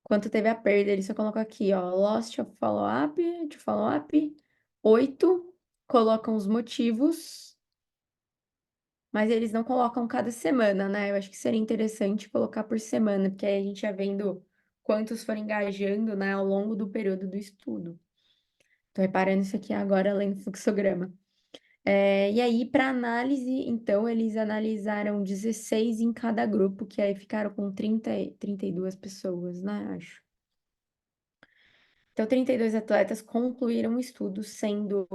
quanto teve a perda, eles só colocam aqui, ó, lost of follow-up, de follow-up, 8, colocam os motivos, mas eles não colocam cada semana, né? Eu acho que seria interessante colocar por semana, porque aí a gente já vendo quantos foram engajando, né, ao longo do período do estudo. Tô reparando isso aqui agora, além do fluxograma. E aí, para análise, então, eles analisaram 16 em cada grupo, que aí ficaram com 32 pessoas, né, acho. Então, 32 atletas concluíram o estudo, sendo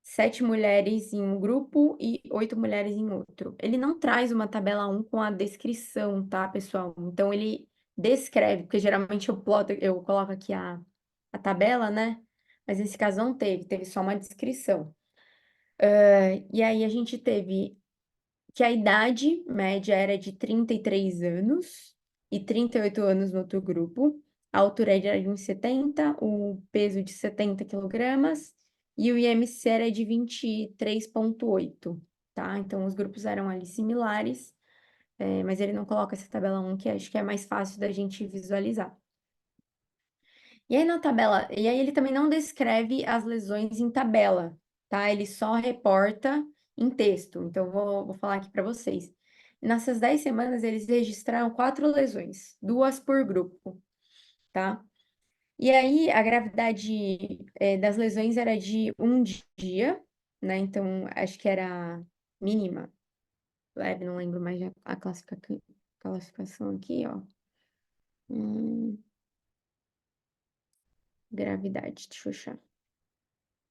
7 mulheres em um grupo e 8 mulheres em outro. Ele não traz uma tabela 1 com a descrição, tá, pessoal? Então, ele descreve, porque geralmente eu coloco aqui a tabela, né? Mas nesse caso não teve só uma descrição. E aí a gente teve que a idade média era de 33 anos e 38 anos no outro grupo. A altura era de 1,70, o peso de 70 quilogramas e o IMC era de 23,8, tá? Então, os grupos eram ali similares, mas ele não coloca essa tabela 1, que acho que é mais fácil da gente visualizar. E aí na tabela, e aí ele também não descreve as lesões em tabela, tá? Ele só reporta em texto. Então, vou falar aqui para vocês. Nessas 10 semanas, eles registraram 4 lesões, 2 por grupo, tá? E aí, a gravidade das lesões era de 1 dia, né? Então, acho que era mínima, leve, não lembro mais a classificação aqui, ó. Gravidade, deixa eu achar.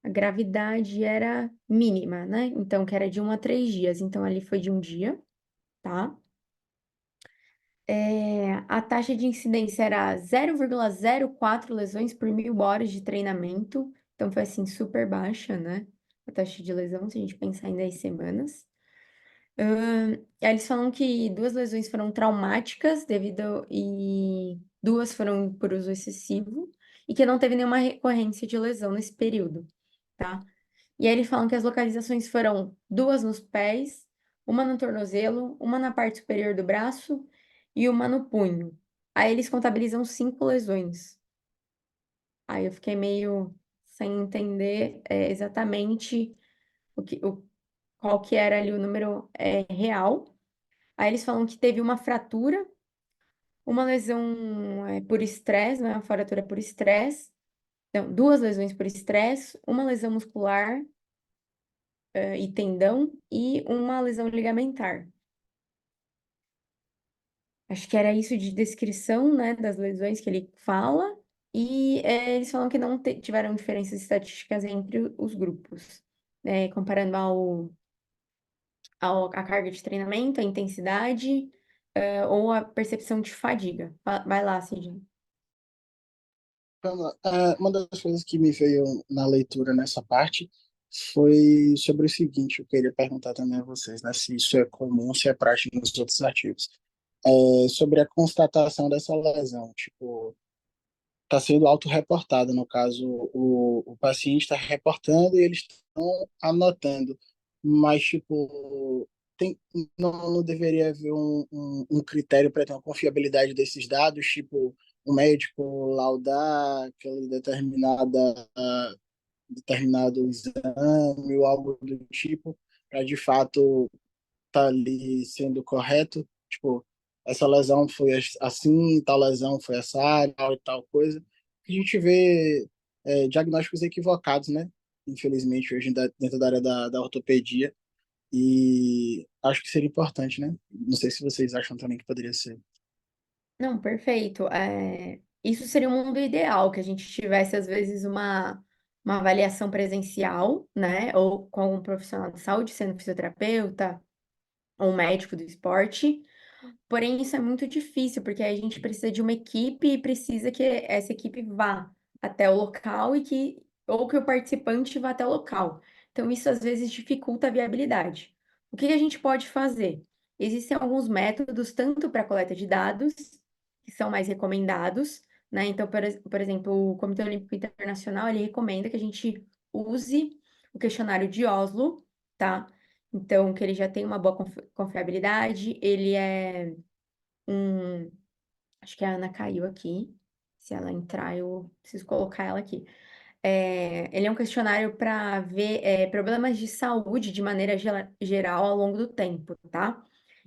A gravidade era mínima, né? Então, que era de 1 a 3 dias. Então, ali foi de 1 dia, tá? A taxa de incidência era 0,04 lesões por 1.000 horas de treinamento. Então, foi, assim, super baixa, né? A taxa de lesão, se a gente pensar em 10 semanas. Aí eles falam que 2 lesões foram traumáticas 2 foram por uso excessivo e que não teve nenhuma recorrência de lesão nesse período, tá? E aí eles falam que as localizações foram 2 nos pés, uma no tornozelo, uma na parte superior do braço e uma no punho. Aí eles contabilizam 5 lesões. Aí eu fiquei meio sem entender exatamente qual que era ali o número real. Aí eles falam que teve uma fratura, uma lesão por estresse, né? Uma fratura por estresse. Então, 2 lesões por estresse, uma lesão muscular e tendão e uma lesão ligamentar. Acho que era isso de descrição, né, das lesões que ele fala. E eles falam que não tiveram diferenças estatísticas entre os grupos, comparando a carga de treinamento, a intensidade, ou a percepção de fadiga. Vai lá, Cid. Uma das coisas que me veio na leitura nessa parte foi sobre o seguinte, eu queria perguntar também a vocês, né, se isso é comum, se é prático nos outros artigos. Sobre a constatação dessa lesão, tipo, está sendo autorreportada, no caso, o paciente está reportando e eles estão anotando, mas, tipo, não deveria haver um critério para ter uma confiabilidade desses dados, tipo, o médico laudar aquele determinado exame ou algo do tipo, para de fato estar ali sendo correto, tipo, essa lesão foi assim, tal lesão foi essa, tal e tal coisa. A gente vê diagnósticos equivocados, né? Infelizmente, hoje dentro da área da ortopedia, e acho que seria importante, né? Não sei se vocês acham também que poderia ser. Não, perfeito. Isso seria um mundo ideal, que a gente tivesse, às vezes, uma avaliação presencial, né? Ou com um profissional de saúde, sendo fisioterapeuta ou médico do esporte. Porém, isso é muito difícil, porque aí a gente precisa de uma equipe e precisa que essa equipe vá até o local ou que o participante vá até o local. Então, isso às vezes dificulta a viabilidade. O que a gente pode fazer? Existem alguns métodos, tanto para coleta de dados, que são mais recomendados, né? Então, por exemplo, o Comitê Olímpico Internacional, ele recomenda que a gente use o questionário de Oslo, tá? Então, que ele já tem uma boa confiabilidade, ele é um. Acho que a Ana caiu aqui. Se ela entrar, eu preciso colocar ela aqui. Ele é um questionário para ver problemas de saúde de maneira geral ao longo do tempo, tá?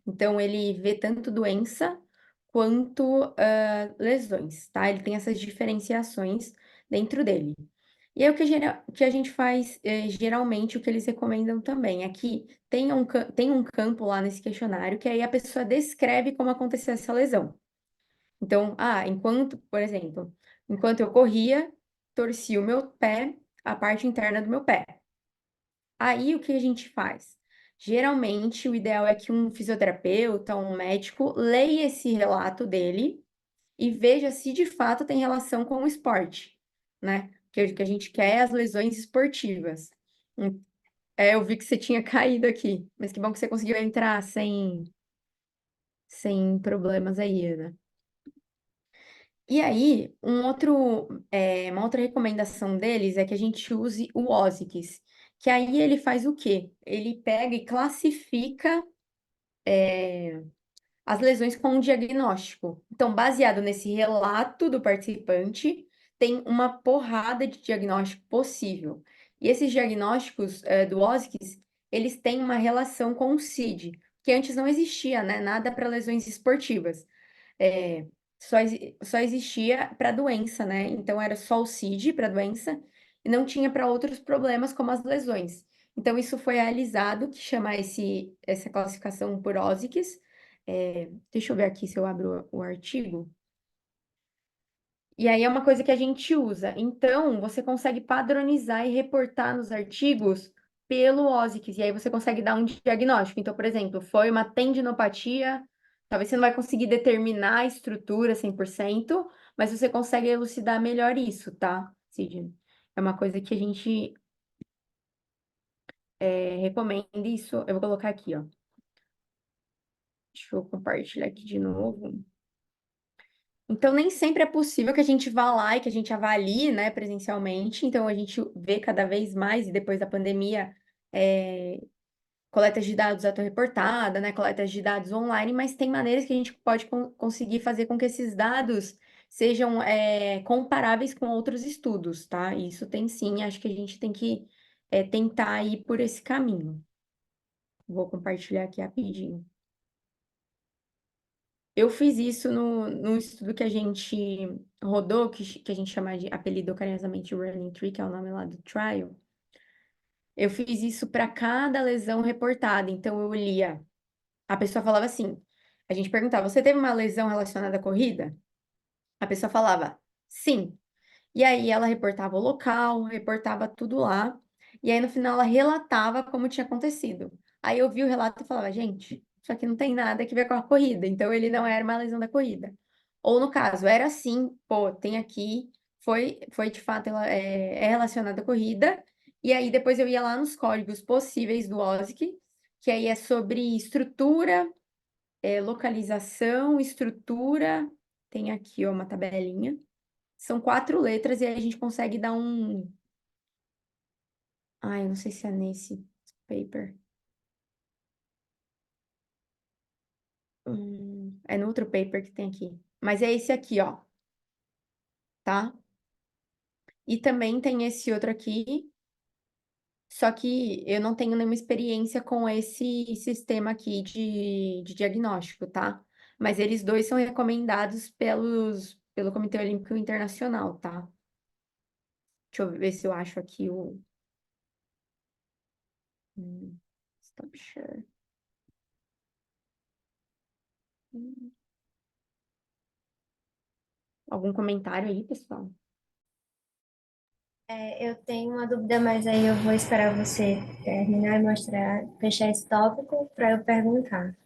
Então, ele vê tanto doença quanto lesões, tá? Ele tem essas diferenciações dentro dele. E aí, que a gente faz, geralmente, o que eles recomendam também é que tem um campo lá nesse questionário que aí a pessoa descreve como aconteceu essa lesão. Então, por exemplo, enquanto eu corria, torci o meu pé, a parte interna do meu pé. Aí, o que a gente faz? Geralmente, o ideal é que um fisioterapeuta, um médico, leia esse relato dele e veja se de fato tem relação com o esporte, né? Porque o que a gente quer é as lesões esportivas. Eu vi que você tinha caído aqui, mas que bom que você conseguiu entrar sem problemas aí, né? E aí, uma outra recomendação deles é que a gente use o OSICS, que aí ele faz o quê? Ele pega e classifica as lesões com um diagnóstico. Então, baseado nesse relato do participante, tem uma porrada de diagnóstico possível. E esses diagnósticos do OSCE, eles têm uma relação com o CID, que antes não existia, né? Nada para lesões esportivas. É, só existia para doença, né? Então, era só o CID para doença e não tinha para outros problemas como as lesões. Então, isso foi realizado, que chama essa classificação por OSICs. Deixa eu ver aqui se eu abro o artigo. E aí é uma coisa que a gente usa. Então, você consegue padronizar e reportar nos artigos pelo OSICs. E aí você consegue dar um diagnóstico. Então, por exemplo, foi uma tendinopatia. Talvez você não vai conseguir determinar a estrutura 100%, mas você consegue elucidar melhor isso, tá, Cid? É uma coisa que a gente recomenda isso. Eu vou colocar aqui, ó. Deixa eu compartilhar aqui de novo. Então, nem sempre é possível que a gente vá lá e que a gente avalie, né, presencialmente. Então, a gente vê cada vez mais, e depois da pandemia, é, coletas de dados autorreportada, né, coletas de dados online, mas tem maneiras que a gente pode conseguir fazer com que esses dados sejam comparáveis com outros estudos, tá? Isso tem sim, acho que a gente tem que tentar ir por esse caminho. Vou compartilhar aqui rapidinho. Eu fiz isso no estudo que a gente rodou, que a gente chama de, apelidou carinhosamente Running Tree, que é o nome lá do trial. Eu fiz isso para cada lesão reportada. Então, eu lia. A pessoa falava assim: a gente perguntava, você teve uma lesão relacionada à corrida? A pessoa falava, sim. E aí ela reportava o local, reportava tudo lá. E aí no final ela relatava como tinha acontecido. Aí eu vi o relato e falava, gente, isso aqui não tem nada a ver com a corrida. Então ele não era uma lesão da corrida. Ou no caso, era assim, pô, tem aqui, foi de fato, ela é relacionada à corrida. E aí depois eu ia lá nos códigos possíveis do OSC, que aí é sobre estrutura, localização, estrutura. Tem aqui, ó, uma tabelinha. São 4 letras e aí a gente consegue dar um. Ai, eu não sei se é nesse paper. É no outro paper que tem aqui. Mas é esse aqui, ó, tá? E também tem esse outro aqui, só que eu não tenho nenhuma experiência com esse sistema aqui de diagnóstico, tá? Mas eles dois são recomendados pelo Comitê Olímpico Internacional, tá? Deixa eu ver se eu acho aqui o. Stop share. Hum, Algum comentário aí, pessoal? Eu tenho uma dúvida, mas aí eu vou esperar você terminar e mostrar, fechar esse tópico para eu perguntar.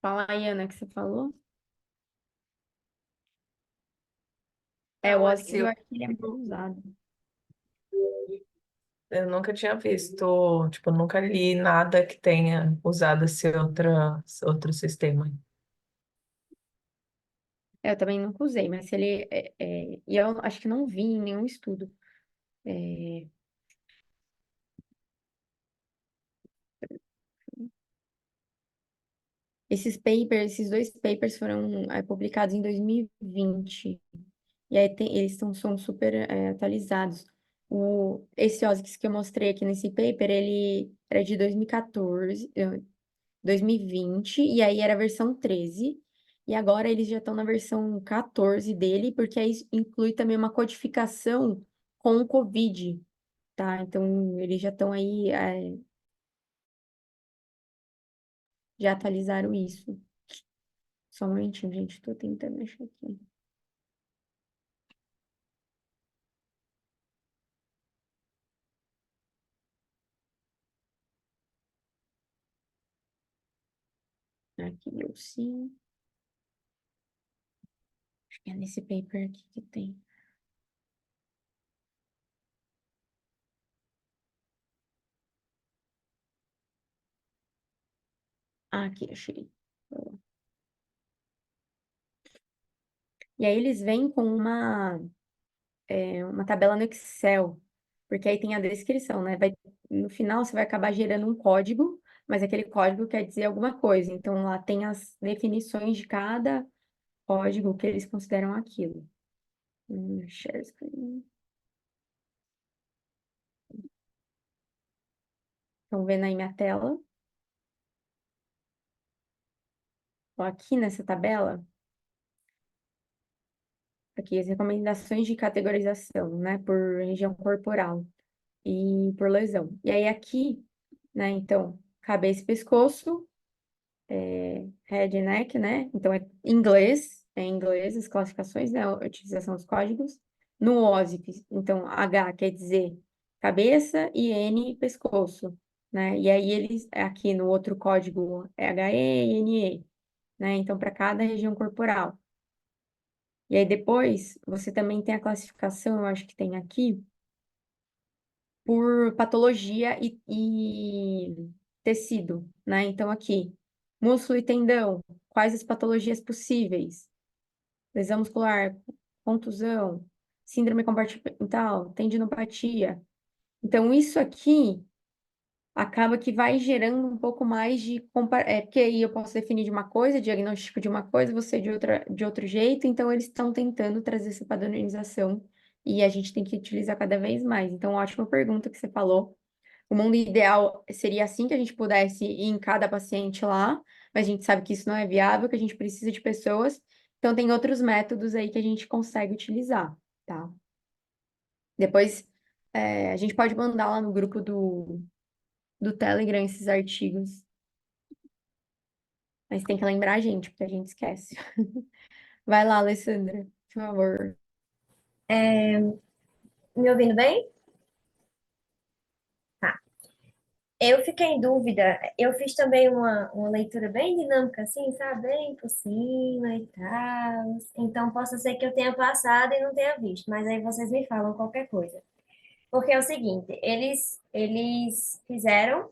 Fala aí, Ana, que você falou. O Não, OSCE, eu assim, acho que ele é muito usado. eu nunca tinha visto, tipo, nunca li nada que tenha usado esse outro sistema. Eu também nunca usei, mas se ele. E eu acho que não vi em nenhum estudo. É, esses 2 papers foram publicados em 2020. E aí eles são super atualizados. Esse OSCE que eu mostrei aqui nesse paper, ele era de 2014, 2020, e aí era a versão 13, e agora eles já estão na versão 14 dele, porque aí inclui também uma codificação com o COVID, tá? Então, eles já estão aí, já atualizaram isso. Só um momentinho, gente, tô tentando achar aqui. Aqui, eu sim. Acho que é nesse paper aqui que tem. Ah, aqui, achei. E aí eles vêm com uma tabela no Excel, porque aí tem a descrição, né? No final você vai acabar gerando um código, mas aquele código quer dizer alguma coisa. Então lá tem as definições de cada código que eles consideram aquilo. Share screen. Estão vendo aí minha tela? Ó, aqui nessa tabela, aqui as recomendações de categorização, né? Por região corporal e por lesão. E aí aqui, né? Então, cabeça e pescoço, head and neck, né? Então é em inglês as classificações, né? A utilização dos códigos. No OSIP, então H quer dizer cabeça e N pescoço, né? E aí eles aqui no outro código é HE e NE, né? Então para cada região corporal. E aí depois você também tem a classificação, eu acho que tem aqui, por patologia e tecido, né? Então aqui Músculo e tendão, quais as patologias possíveis? Lesão muscular, contusão, síndrome compartimental, tendinopatia. Então, isso aqui acaba que vai gerando um pouco mais de porque aí eu posso definir de uma coisa, diagnóstico de uma coisa, você de outro jeito, então eles estão tentando trazer essa padronização e a gente tem que utilizar cada vez mais. Então, ótima pergunta que você falou. O mundo ideal seria assim que a gente pudesse ir em cada paciente lá, mas a gente sabe que isso não é viável, que a gente precisa de pessoas, então tem outros métodos aí que a gente consegue utilizar, tá? Depois a gente pode mandar lá no grupo do Telegram esses artigos. Mas tem que lembrar a gente, porque a gente esquece. Vai lá, Alessandra, por favor. Me ouvindo bem? Tá. Eu fiquei em dúvida. Eu fiz também uma leitura bem dinâmica, assim, sabe? Bem por cima e tal. Então, possa ser que eu tenha passado e não tenha visto, mas aí vocês me falam qualquer coisa. Porque é o seguinte, eles fizeram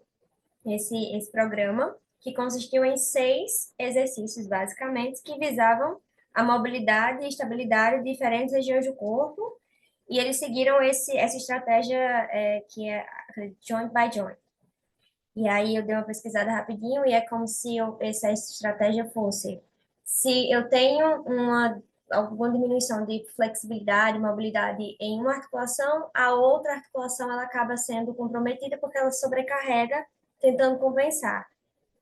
esse programa, que consistiu em 6 exercícios, basicamente, que visavam a mobilidade e estabilidade de diferentes regiões do corpo, e eles seguiram essa estratégia que é joint by joint. E aí eu dei uma pesquisada rapidinho e é como se essa estratégia fosse, se eu tenho alguma diminuição de flexibilidade, mobilidade em uma articulação, a outra articulação ela acaba sendo comprometida porque ela sobrecarrega tentando compensar.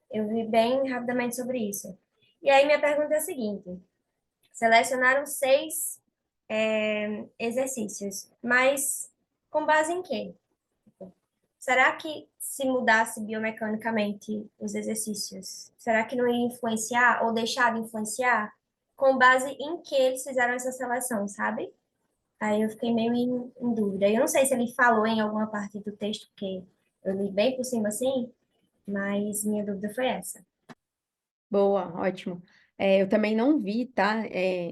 Eu vi bem rapidamente sobre isso. E aí minha pergunta é a seguinte: selecionaram 6 exercícios, mas com base em quê? Será que se mudasse biomecanicamente os exercícios, será que não ia influenciar ou deixar de influenciar? Com base em que eles fizeram essa seleção, sabe? Aí eu fiquei meio em dúvida. Eu não sei se ele falou em alguma parte do texto, porque eu li bem por cima assim, mas minha dúvida foi essa. Boa, ótimo. Eu também não vi, tá?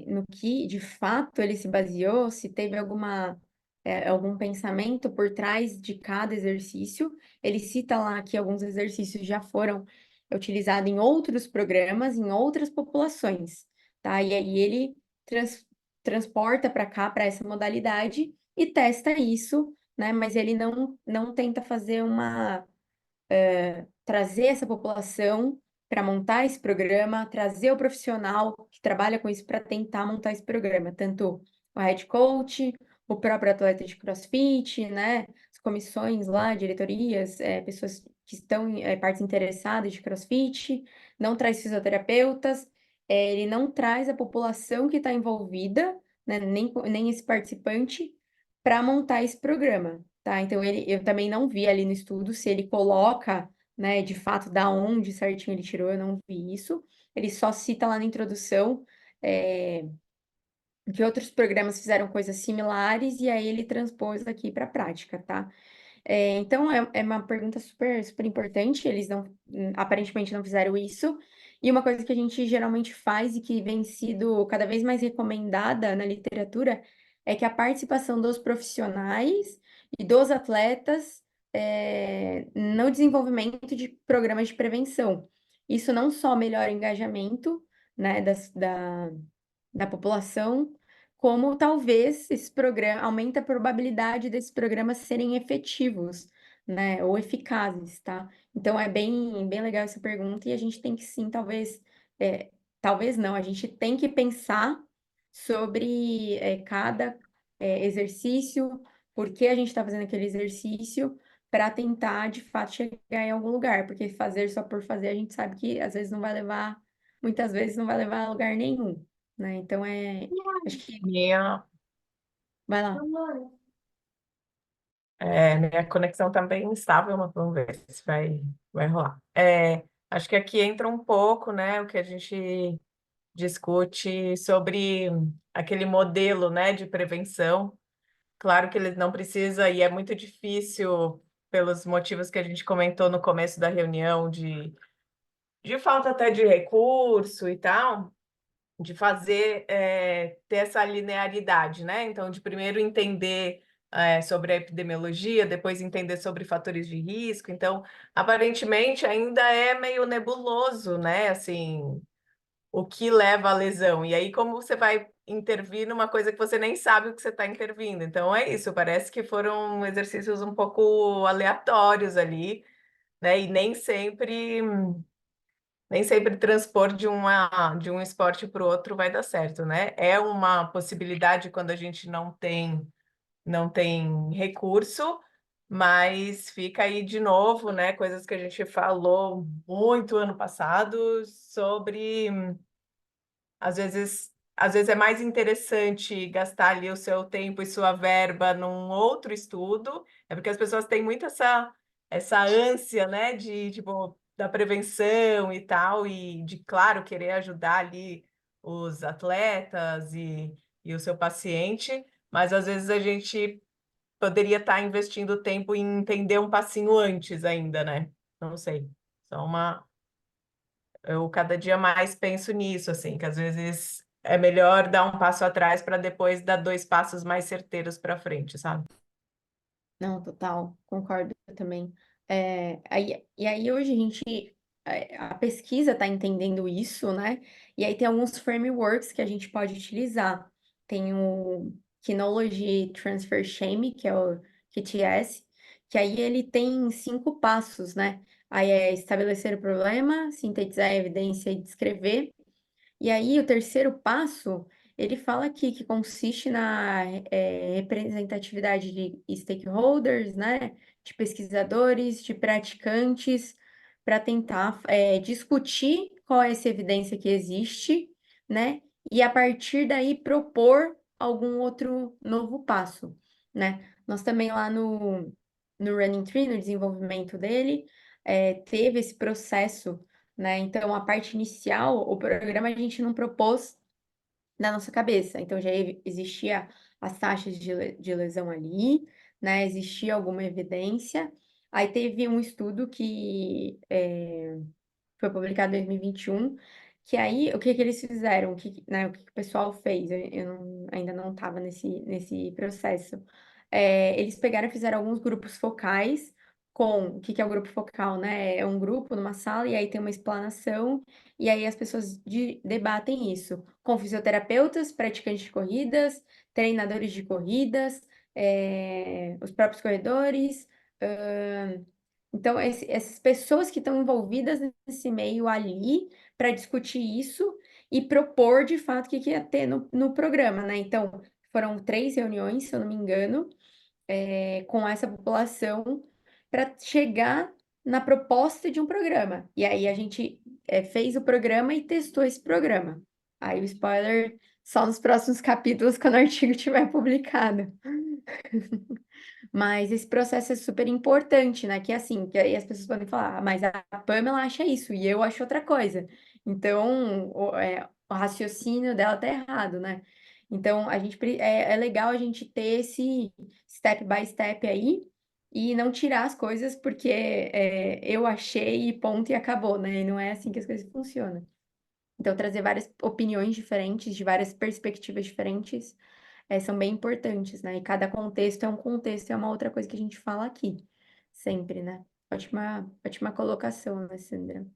No que de fato ele se baseou, se teve algum pensamento por trás de cada exercício. Ele cita lá que alguns exercícios já foram utilizados em outros programas, em outras populações, tá? E aí ele transporta para cá, para essa modalidade, e testa isso, né? Mas ele não tenta fazer trazer essa população para montar esse programa, trazer o profissional que trabalha com isso para tentar montar esse programa, tanto o head coach, o próprio atleta de CrossFit, né, as comissões lá, diretorias, pessoas que estão partes interessadas de CrossFit, não traz fisioterapeutas, ele não traz a população que está envolvida, né, nem esse participante, para montar esse programa. Tá, então eu também não vi ali no estudo se ele coloca, né, de fato, da onde certinho ele tirou, eu não vi isso. Ele só cita lá na introdução que outros programas fizeram coisas similares e aí ele transpôs aqui para a prática, tá? Então, é uma pergunta super, super importante. Eles aparentemente não fizeram isso. E uma coisa que a gente geralmente faz e que vem sido cada vez mais recomendada na literatura é que a participação dos profissionais e dos atletas no desenvolvimento de programas de prevenção. Isso não só melhora o engajamento, né, da população, como talvez esse programa aumenta a probabilidade desses programas serem efetivos, né, ou eficazes, tá? Então é bem legal essa pergunta e a gente tem que sim, talvez não, a gente tem que pensar sobre cada exercício, por que a gente está fazendo aquele exercício, para tentar de fato chegar em algum lugar, porque fazer só por fazer a gente sabe que às vezes não vai levar, muitas vezes não vai levar a lugar nenhum, né? Então acho que Minha, vai lá. minha conexão tá bem instável, mas vamos ver se vai rolar. Acho que aqui entra um pouco, né, o que a gente discute sobre aquele modelo, né, de prevenção. Claro que ele não precisa, e é muito difícil, pelos motivos que a gente comentou no começo da reunião, de falta até de recurso e tal, de fazer, ter essa linearidade, né? Então, de primeiro entender sobre a epidemiologia, depois entender sobre fatores de risco. Então, aparentemente, ainda é meio nebuloso, né? Assim, o que leva à lesão. E aí, como você vai intervir numa coisa que você nem sabe o que você está intervindo? Então, é isso. Parece que foram exercícios um pouco aleatórios ali, né? E nem sempre transpor de um esporte para o outro vai dar certo, né? É uma possibilidade quando a gente não tem recurso, mas fica aí de novo, né? Coisas que a gente falou muito ano passado sobre, às vezes é mais interessante gastar ali o seu tempo e sua verba num outro estudo, é porque as pessoas têm muito essa ânsia, né, de tipo da prevenção e tal, e de, claro, querer ajudar ali os atletas e o seu paciente, mas às vezes a gente poderia estar investindo tempo em entender um passinho antes ainda, né? Não sei. Só eu cada dia mais penso nisso, assim, que às vezes é melhor dar um passo atrás para depois dar dois passos mais certeiros para frente, sabe? Não, total, concordo também. E aí hoje a gente, a pesquisa está entendendo isso, né? E aí tem alguns frameworks que a gente pode utilizar. Tem o Kinology Transfer Scheme, que é o QTS, que aí ele tem 5 passos, né? Aí é estabelecer o problema, sintetizar a evidência e descrever. E aí, o terceiro passo, ele fala aqui que consiste na representatividade de stakeholders, né, de pesquisadores, de praticantes, para tentar discutir qual é essa evidência que existe, né, e a partir daí propor algum outro novo passo, né. Nós também lá no Running Tree, no desenvolvimento dele, teve esse processo, né? Então, a parte inicial, o programa a gente não propôs na nossa cabeça. Então, já existia as taxas de lesão ali, né? Existia alguma evidência. Aí teve um estudo que foi publicado em 2021, que aí, o que que eles fizeram? O que que o pessoal fez? Ainda não estava nesse processo. Eles pegaram e fizeram alguns grupos focais o que que é o grupo focal, né? É um grupo numa sala e aí tem uma explanação e aí as pessoas debatem isso com fisioterapeutas, praticantes de corridas, treinadores de corridas, os próprios corredores, então, essas pessoas que estão envolvidas nesse meio ali para discutir isso e propor de fato o que ia ter no programa, né? Então, foram 3 reuniões, se eu não me engano, com essa população para chegar na proposta de um programa. E aí a gente fez o programa e testou esse programa. Aí o spoiler só nos próximos capítulos, quando o artigo estiver publicado. Mas esse processo é super importante, né? Que é assim, que aí as pessoas podem falar, "Ah, mas a Pamela acha isso e eu acho outra coisa. Então, o raciocínio dela tá errado, né? Então, é legal a gente ter esse step by step aí e não tirar as coisas porque eu achei e ponto e acabou, né? E não é assim que as coisas funcionam. Então, trazer várias opiniões diferentes, de várias perspectivas diferentes são bem importantes, né? E cada contexto é um contexto, é uma outra coisa que a gente fala aqui, sempre, né? Ótima colocação, né, Sandra?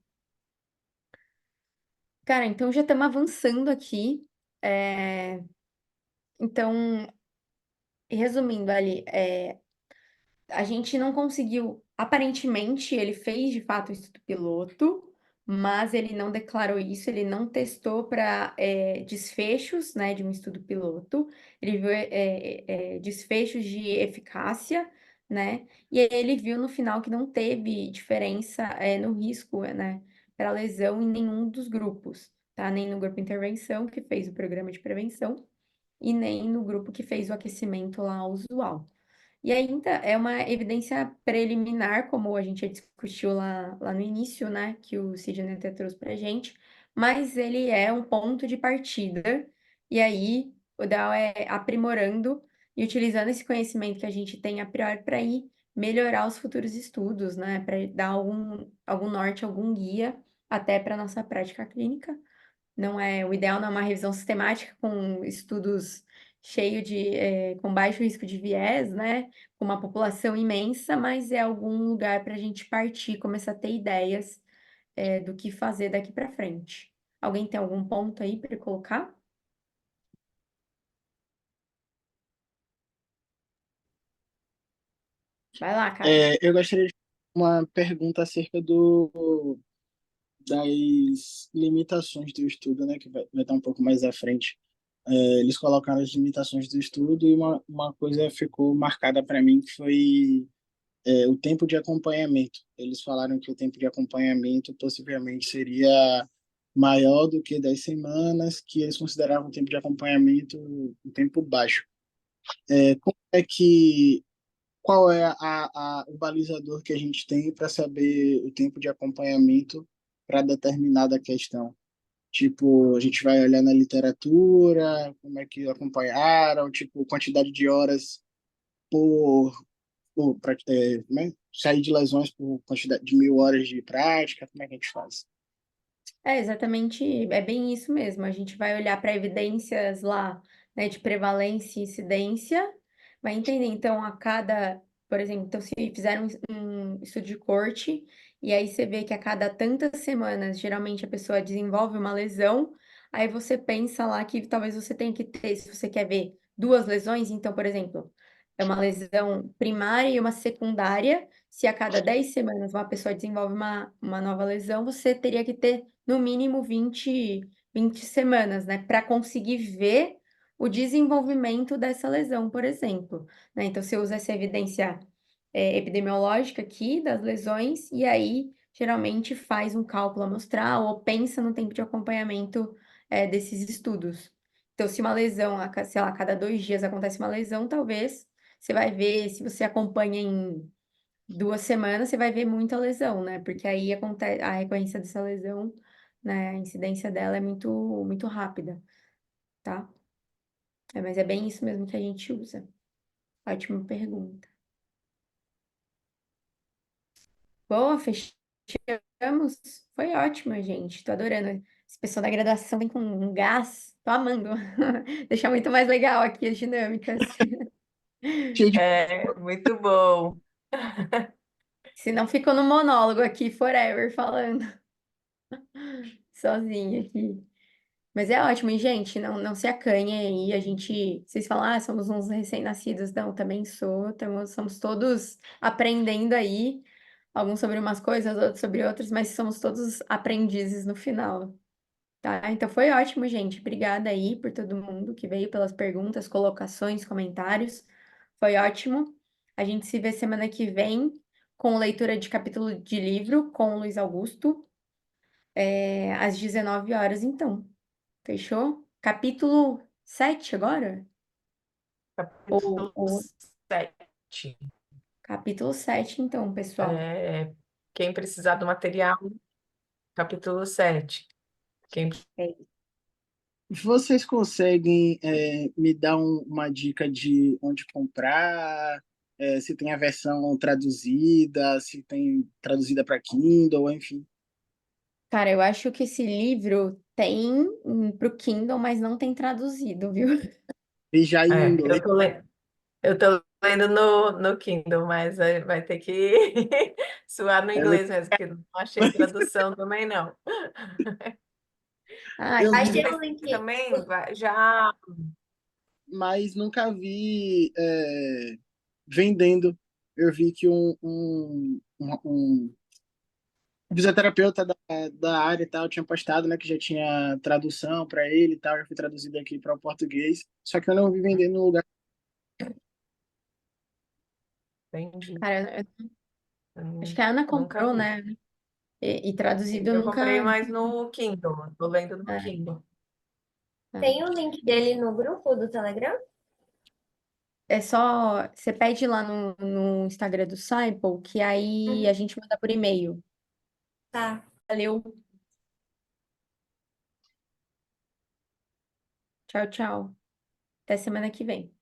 Cara, então já estamos avançando aqui. É, Então, resumindo ali, a gente não conseguiu. Aparentemente, ele fez de fato o estudo piloto, mas ele não declarou isso, ele não testou para desfechos, né, de um estudo piloto. Ele viu desfechos de eficácia, né? E aí ele viu no final que não teve diferença no risco, né, para lesão em nenhum dos grupos, tá? Nem no grupo intervenção, que fez o programa de prevenção, e nem no grupo que fez o aquecimento lá usual. E ainda é uma evidência preliminar, como a gente já discutiu lá no início, né? Que o Sidney até trouxe para a gente, mas ele é um ponto de partida. E aí o ideal é aprimorando e utilizando esse conhecimento que a gente tem a priori para ir melhorar os futuros estudos, né? Para dar algum norte, algum guia até para a nossa prática clínica. Não é, o ideal não é uma revisão sistemática com estudos cheio com baixo risco de viés, né? Com uma população imensa, mas é algum lugar para a gente partir, começar a ter ideias, do que fazer daqui para frente. Alguém tem algum ponto aí para colocar? Vai lá, Caio. Eu gostaria de fazer uma pergunta acerca das limitações do estudo, né, que vai estar um pouco mais à frente. Eles colocaram as limitações do estudo e uma coisa ficou marcada para mim, que foi o tempo de acompanhamento. Eles falaram que o tempo de acompanhamento possivelmente seria maior do que 10 semanas, que eles consideravam o tempo de acompanhamento um tempo baixo. Como é que qual é o balizador que a gente tem para saber o tempo de acompanhamento para determinada questão? Tipo, a gente vai olhar na literatura, como é que acompanharam, tipo, quantidade de horas por, como é? Sair de lesões por quantidade de 1.000 horas de prática, como é que a gente faz? É exatamente, é bem isso mesmo. A gente vai olhar para evidências lá, né, de prevalência e incidência, vai entender. Então, por exemplo, então, se fizeram um estudo de corte, e aí você vê que a cada tantas semanas, geralmente a pessoa desenvolve uma lesão, aí você pensa lá que talvez você tenha que ter, se você quer ver duas lesões, então, por exemplo, é uma lesão primária e uma secundária. Se a cada 10 semanas uma pessoa desenvolve uma nova lesão, você teria que ter no mínimo 20 semanas, né, para conseguir ver o desenvolvimento dessa lesão, por exemplo, né? Então, você usa essa evidência epidemiológica aqui das lesões, e aí geralmente faz um cálculo amostral ou pensa no tempo de acompanhamento desses estudos. Então, se uma lesão, sei lá, a cada 2 dias acontece uma lesão, talvez você vai ver, se você acompanha em 2 semanas, você vai ver muita lesão, né? Porque aí acontece a recorrência dessa lesão, né? A incidência dela é muito, muito rápida, tá? Mas é bem isso mesmo que a gente usa. Ótima pergunta. Boa, fechamos. Foi ótimo, gente. Tô adorando. Esse pessoal da graduação vem com um gás. Tô amando. Deixar muito mais legal aqui as dinâmicas. Cheio de É, muito bom. Senão fico no monólogo aqui forever falando sozinha aqui. Mas é ótimo, e gente, não se acanhe aí, vocês falam, somos uns recém-nascidos, não, também somos todos aprendendo aí, alguns sobre umas coisas, outros sobre outras, mas somos todos aprendizes no final, tá? Então foi ótimo, gente, obrigada aí por todo mundo que veio, pelas perguntas, colocações, comentários, foi ótimo. A gente se vê semana que vem com leitura de capítulo de livro com o Luiz Augusto, às 19 horas, então. Fechou? Capítulo 7 agora? Ou, Capítulo ou 7. capítulo 7 então, pessoal. É, quem precisar do material, capítulo 7. Quem É, Vocês conseguem me dar uma dica de onde comprar? Se tem a versão traduzida, se tem traduzida para Kindle, enfim. cara, eu acho que esse livro tem pro Kindle, mas não tem traduzido, viu? E já em É, inglês, eu tô lendo no Kindle, mas vai ter que suar no eu, inglês mesmo, porque não achei tradução também não. Ah, eu Mas vi, tem Mas um link. também já. mas nunca vi vendendo. Eu vi que um fisioterapeuta da área e tal tinha postado, né, que já tinha tradução para ele e tal, já foi traduzido aqui para o português. Só que eu não vi vendendo no lugar. Entendi. cara, acho Hum, que a Ana Nunca comprou, vi. né? E traduzido eu Eu comprei nunca. mais no Kindle, tô lendo no É, Kindle. é. Tem o link dele no grupo do Telegram? É só. Você pede lá no Instagram do Simple, que aí a Uhum. gente manda por e-mail. Tá. Valeu. Tchau, tchau. Até semana que vem.